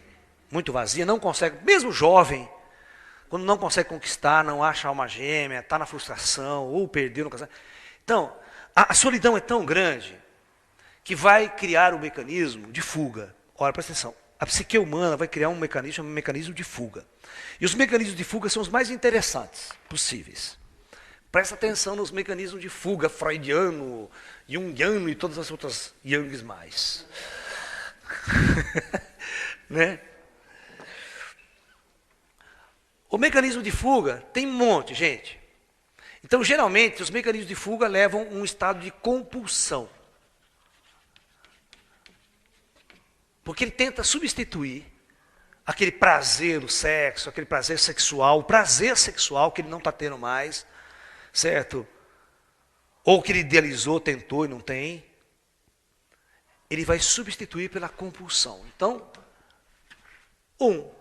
não consegue, mesmo jovem, quando não consegue conquistar, não acha alma gêmea, está na frustração, ou perdeu no casamento. Então, a solidão é tão grande que vai criar um mecanismo de fuga. Olha, presta atenção. A psique humana vai criar um mecanismo de fuga. E os mecanismos de fuga são os mais interessantes possíveis. Presta atenção nos mecanismos de fuga freudiano, jungiano e todas as outras yangs mais. Né? O mecanismo de fuga tem um monte, gente. Então, geralmente, os mecanismos de fuga levam a um estado de compulsão. Porque ele tenta substituir aquele prazer do sexo, aquele prazer sexual, o prazer sexual que ele não está tendo mais, certo? Ou que ele idealizou, tentou e não tem. Ele vai substituir pela compulsão. Então,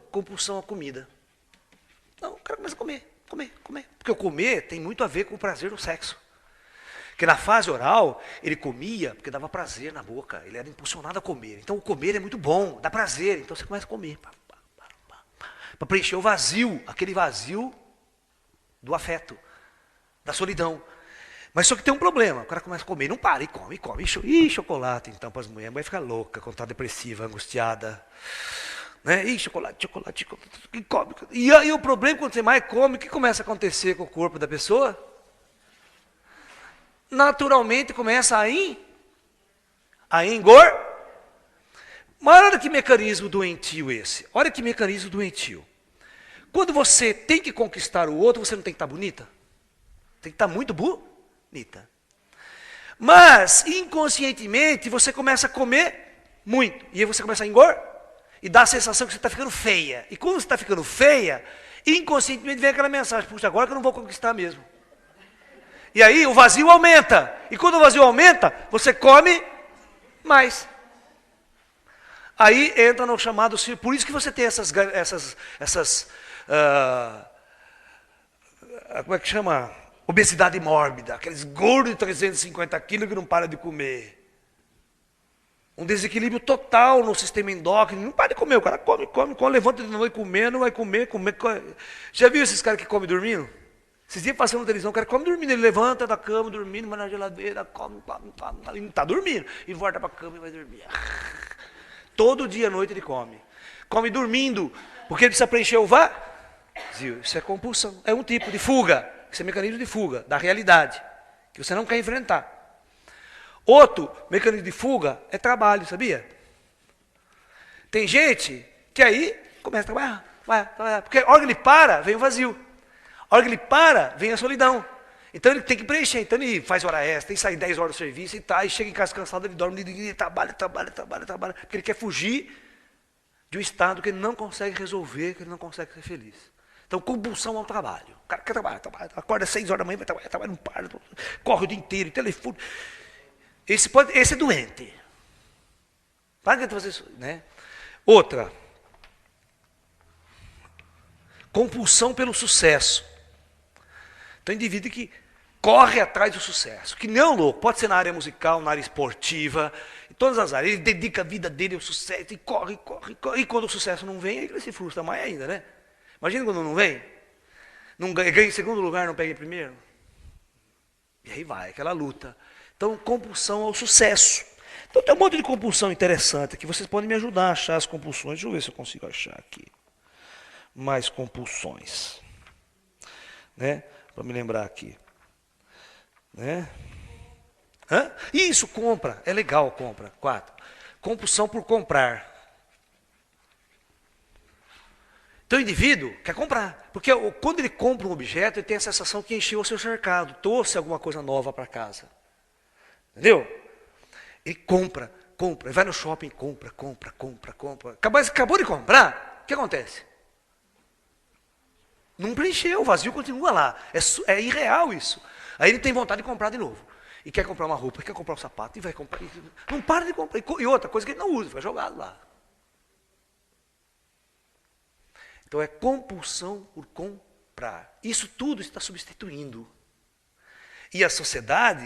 compulsão à comida. Então, o cara começa a comer. Porque o comer tem muito a ver com o prazer do sexo. Porque na fase oral, ele comia porque dava prazer na boca. Ele era impulsionado a comer. Então, o comer é muito bom, dá prazer. Então, você começa a comer. Para preencher o vazio, aquele vazio do afeto, da solidão. Mas só que tem um problema. O cara começa a comer, não para, e come. E chocolate, então, para as mulheres. A mulher fica louca, quando está depressiva, angustiada. Né? E chocolate, e come. E aí o problema, quando você mais come, o que começa a acontecer com o corpo da pessoa? Naturalmente começa a engordar. Mas olha que mecanismo doentio esse. Olha que mecanismo doentio. Quando você tem que conquistar o outro, você não tem que estar bonita? Tem que estar muito bonita. Mas, inconscientemente, você começa a comer Muito. E aí você começa a engordar e dá a sensação que você está ficando feia. E quando você está ficando feia, inconscientemente vem aquela mensagem, puxa, agora que eu não vou conquistar mesmo. E aí o vazio aumenta. E quando o vazio aumenta, você come mais. Aí entra no chamado, por isso que você tem como é que chama? Obesidade mórbida, aqueles gordos de 350 quilos que não param de comer. Um desequilíbrio total no sistema endócrino, não para de comer, o cara come, levanta de noite comendo, vai comer. Já viu esses caras que comem dormindo? Esses dias passando na televisão, o cara come dormindo, ele levanta da cama dormindo, vai na geladeira, come, ele não está dormindo, e volta para a cama e vai dormir. Todo dia à noite ele come. Come dormindo, porque ele precisa preencher o vazio. Isso é compulsão, é um tipo de fuga. Isso é mecanismo de fuga da realidade, que você não quer enfrentar. Outro mecanismo de fuga é trabalho, sabia? Tem gente que aí começa a trabalhar, vai trabalhar, porque a hora que ele para, vem o vazio. A hora que ele para, vem a solidão. Então ele tem que preencher, então ele faz hora extra, tem que sair 10 horas do serviço e tá, e chega em casa cansado, ele dorme, ele trabalha, porque ele quer fugir de um estado que ele não consegue resolver, que ele não consegue ser feliz. Então, compulsão ao trabalho. O cara quer trabalhar, acorda às 6 horas da manhã, vai trabalhar, não para, corre o dia inteiro, telefone. Esse é doente. Para de fazer isso, né? Outra. Compulsão pelo sucesso. Então, indivíduo que corre atrás do sucesso, que não louco, pode ser na área musical, na área esportiva, em todas as áreas, ele dedica a vida dele ao sucesso, e corre, e quando o sucesso não vem, ele se frustra mais ainda, né? Imagina quando não vem, não ganha em segundo lugar, não pega em primeiro. E aí vai, aquela luta. Então, compulsão ao sucesso. Então, tem um monte de compulsão interessante aqui, vocês podem me ajudar a achar as compulsões, deixa eu ver se eu consigo achar aqui. Mais compulsões. Né? Para me lembrar aqui. Né? Isso, compra. É legal, compra. 4. Compulsão por comprar. Então o indivíduo quer comprar. Porque quando ele compra um objeto, ele tem a sensação que encheu o seu cercado, trouxe alguma coisa nova para casa. Entendeu? Ele compra. Ele vai no shopping, compra. Acabou de comprar, o que acontece? Não preencheu, o vazio continua lá. É irreal isso. Aí ele tem vontade de comprar de novo. E quer comprar uma roupa, quer comprar um sapato, e vai comprar. Não para de comprar. E outra coisa que ele não usa, fica jogado lá. Então é compulsão por comprar. Isso tudo está substituindo. E a sociedade,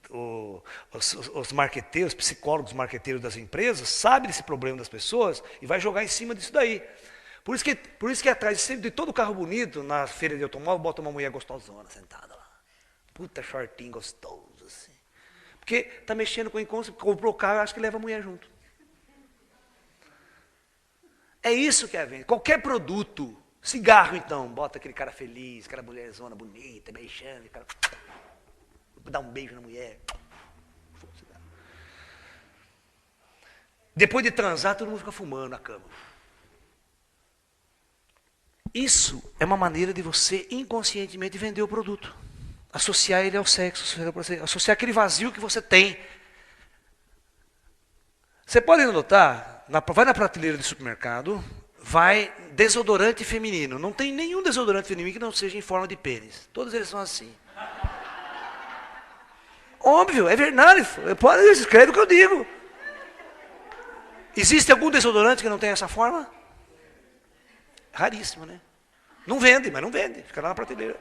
os marqueteiros, psicólogos marqueteiros das empresas, sabem desse problema das pessoas e vai jogar em cima disso daí. Por isso que atrás sempre de todo carro bonito, na feira de automóvel, bota uma mulher gostosona sentada lá. Puta shortinho gostoso, assim. Porque está mexendo com o inconsciente, comprou o carro, acho que leva a mulher junto. É isso que é a venda. Qualquer produto, cigarro então, bota aquele cara feliz, aquela mulherzona bonita, beijando, cara, dá um beijo na mulher. Depois de transar, todo mundo fica fumando na cama. Isso é uma maneira de você inconscientemente vender o produto. Associar ele ao sexo, associar aquele vazio que você tem. Você pode notar, vai na prateleira de supermercado, vai desodorante feminino. Não tem nenhum desodorante feminino que não seja em forma de pênis. Todos eles são assim. Óbvio, é verdade. Pode escrever o que eu digo. Existe algum desodorante que não tem essa forma? Raríssimo, né? Não vende, mas não vende. Fica lá na prateleira.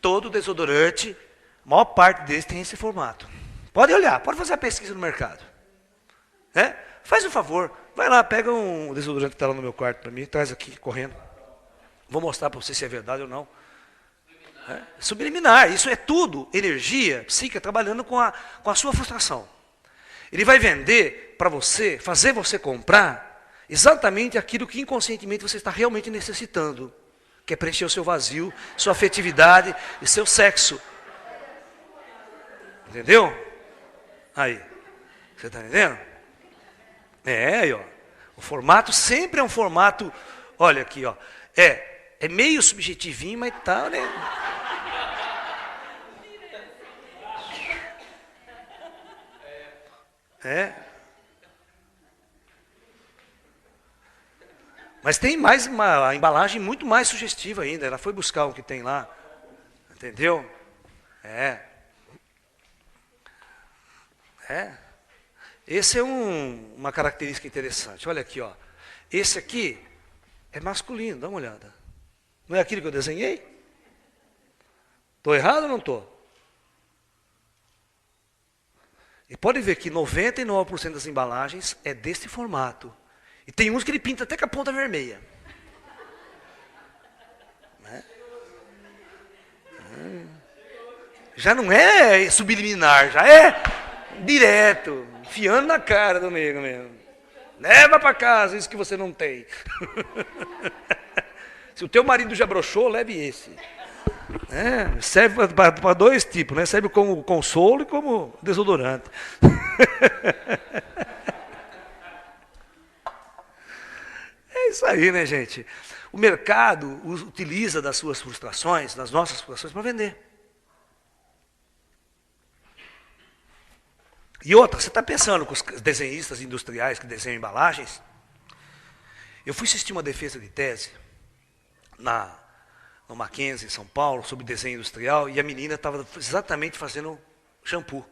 Todo desodorante, a maior parte deles tem esse formato. Pode olhar, pode fazer a pesquisa no mercado. Faz um favor, vai lá, pega um desodorante que está lá no meu quarto para mim, traz aqui, correndo. Vou mostrar para você se é verdade ou não. Subliminar, isso é tudo energia psíquica trabalhando com a sua frustração. Ele vai vender para você, fazer você comprar exatamente aquilo que inconscientemente você está realmente necessitando, que é preencher o seu vazio, sua afetividade e seu sexo. Entendeu? Aí, você está entendendo? Aí, ó. O formato sempre é um formato, olha aqui, ó. É meio subjetivinho, mas tá, né? É. Mas tem mais uma embalagem muito mais sugestiva ainda. Ela foi buscar o que tem lá. Entendeu? É. É. Esse é uma característica interessante. Olha aqui, ó. Esse aqui é masculino, dá uma olhada. Não é aquilo que eu desenhei? Estou errado ou não estou? E pode ver que 99% das embalagens é desse formato. E tem uns que ele pinta até com a ponta vermelha. Né? Já não é subliminar, já é direto, enfiando na cara do nego mesmo. Leva para casa isso que você não tem. Se o teu marido já broxou, leve esse. Serve para dois tipos, né? Serve como consolo e como desodorante. É isso aí, né, gente? O mercado utiliza das suas frustrações, das nossas frustrações, para vender. E outra, você está pensando com os desenhistas industriais que desenham embalagens? Eu fui assistir uma defesa de tese no Mackenzie, em São Paulo, sobre desenho industrial, e a menina estava exatamente fazendo shampoo.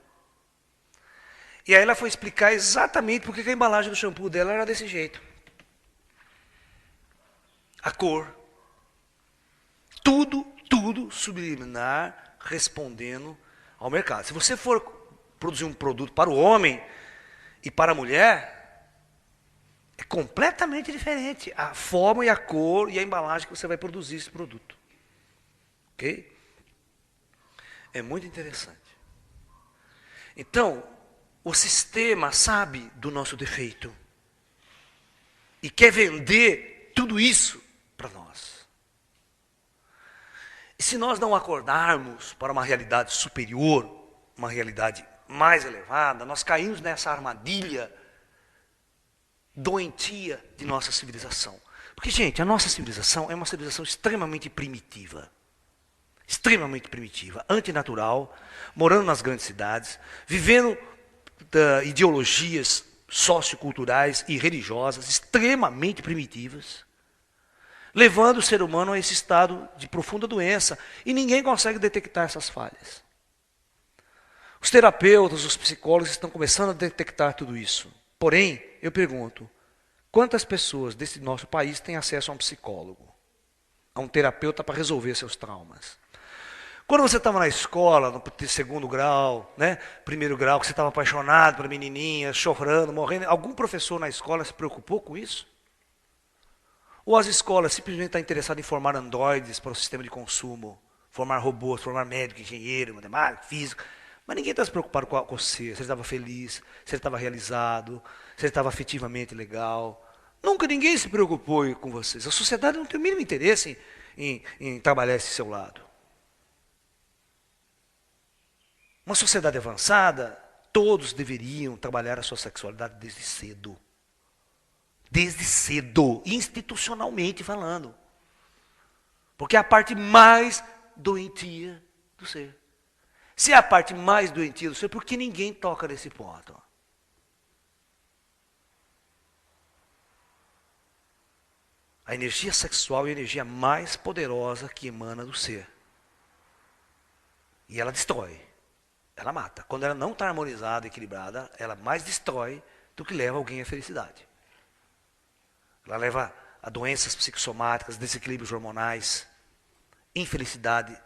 E aí ela foi explicar exatamente por que a embalagem do shampoo dela era desse jeito. A cor. Tudo subliminar, respondendo ao mercado. Se você for produzir um produto para o homem e para a mulher, é completamente diferente. A forma e a cor e a embalagem que você vai produzir esse produto. Ok? É muito interessante. Então, o sistema sabe do nosso defeito e quer vender tudo isso para nós. E se nós não acordarmos para uma realidade superior, uma realidade mais elevada, nós caímos nessa armadilha doentia de nossa civilização. Porque, gente, a nossa civilização é uma civilização extremamente primitiva. Extremamente primitiva, antinatural, morando nas grandes cidades, vivendo ideologias socioculturais e religiosas extremamente primitivas, levando o ser humano a esse estado de profunda doença, e ninguém consegue detectar essas falhas. Os terapeutas, os psicólogos estão começando a detectar tudo isso. Porém, eu pergunto, quantas pessoas desse nosso país têm acesso a um psicólogo, a um terapeuta para resolver seus traumas? Quando você estava na escola, no segundo grau, né, primeiro grau, que você estava apaixonado pela menininha, chorando, morrendo, algum professor na escola se preocupou com isso? Ou as escolas simplesmente estão interessadas em formar androides para o sistema de consumo, formar robôs, formar médico, engenheiro, matemático, físico, mas ninguém está se preocupado com você, se ele estava feliz, se ele estava realizado, se ele estava afetivamente legal. Nunca ninguém se preocupou com vocês. A sociedade não tem o mínimo interesse em trabalhar esse seu lado. Uma sociedade avançada, todos deveriam trabalhar a sua sexualidade desde cedo. Desde cedo, institucionalmente falando. Porque é a parte mais doentia do ser. Se é a parte mais doentia do ser, por que ninguém toca nesse ponto? A energia sexual é a energia mais poderosa que emana do ser. E ela destrói. Ela mata. Quando ela não está harmonizada, equilibrada, ela mais destrói do que leva alguém à felicidade. Ela leva a doenças psicossomáticas, desequilíbrios hormonais, infelicidade,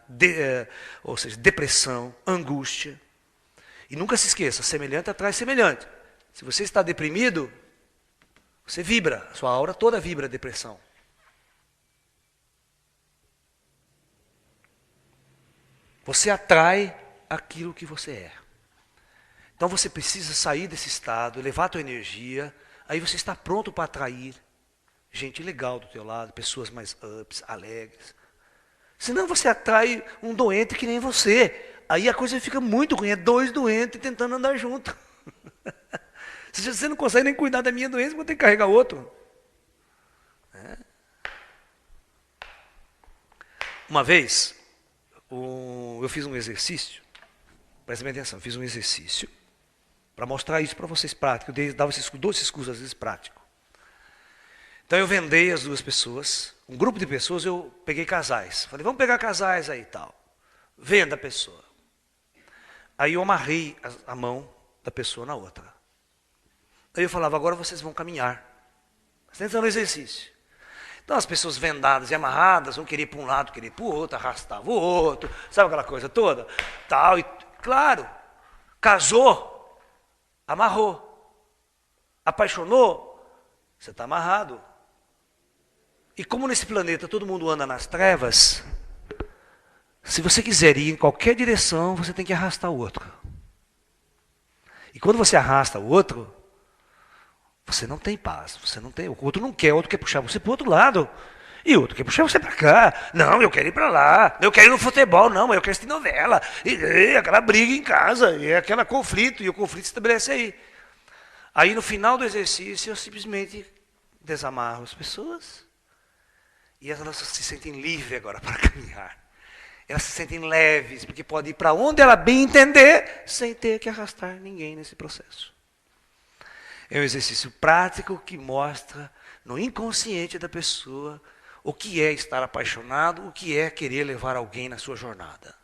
ou seja, depressão, angústia. E nunca se esqueça, semelhante atrai semelhante. Se você está deprimido, você vibra, a sua aura toda vibra depressão. Você atrai aquilo que você é. Então você precisa sair desse estado, elevar a tua energia, aí você está pronto para atrair gente legal do teu lado, pessoas mais ups, alegres. Senão você atrai um doente que nem você. Aí a coisa fica muito ruim, é dois doentes tentando andar junto. Se você não consegue nem cuidar da minha doença, vou ter que carregar outro. Uma vez, eu fiz um exercício, presta bem atenção, eu fiz um exercício para mostrar isso para vocês prático. Eu dava esses dois cursos, às vezes, prático. Então eu vendei as duas pessoas, um grupo de pessoas, eu peguei casais. Falei, vamos pegar casais aí e tal. Venda a pessoa. Aí eu amarrei a mão da pessoa na outra. Aí eu falava, agora vocês vão caminhar. Tentando exercício. Então as pessoas vendadas e amarradas, um queria ir para um lado, queria ir para o outro, arrastava o outro, sabe aquela coisa toda? Tal, e, claro, casou, amarrou, apaixonou, você está amarrado. E como nesse planeta todo mundo anda nas trevas, se você quiser ir em qualquer direção, você tem que arrastar o outro. E quando você arrasta o outro, você não tem paz, você não tem, o outro não quer, o outro quer puxar você para o outro lado. E o outro quer puxar você para cá. Não, eu quero ir para lá. Eu quero ir no futebol, não, eu quero assistir novela. E aquela briga em casa, e aquele conflito, e o conflito se estabelece aí. Aí no final do exercício, eu simplesmente desamarro as pessoas. E elas se sentem livres agora para caminhar. Elas se sentem leves, porque pode ir para onde ela bem entender, sem ter que arrastar ninguém nesse processo. É um exercício prático que mostra no inconsciente da pessoa o que é estar apaixonado, o que é querer levar alguém na sua jornada.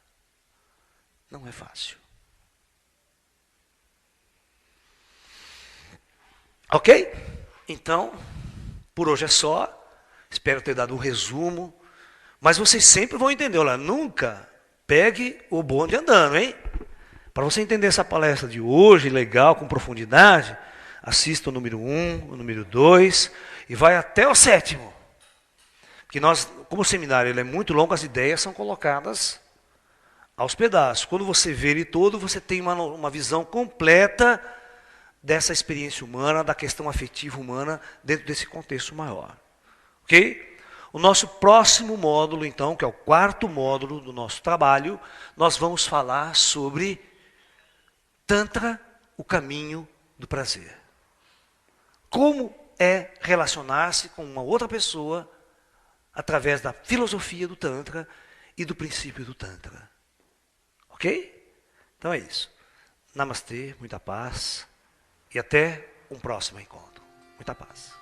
Não é fácil. Ok? Então, por hoje é só. Espero ter dado um resumo. Mas vocês sempre vão entender. Olha, nunca pegue o bonde andando, hein? Para você entender essa palestra de hoje, legal, com profundidade, assista o número 1, o número 2 e vai até o 7º. Porque nós, como o seminário ele é muito longo, as ideias são colocadas aos pedaços. Quando você vê ele todo, você tem uma visão completa dessa experiência humana, da questão afetiva humana, dentro desse contexto maior. Ok? O nosso próximo módulo, então, que é o 4º módulo do nosso trabalho, nós vamos falar sobre Tantra, o caminho do prazer. Como é relacionar-se com uma outra pessoa através da filosofia do Tantra e do princípio do Tantra. Ok? Então é isso. Namastê, muita paz e até um próximo encontro. Muita paz.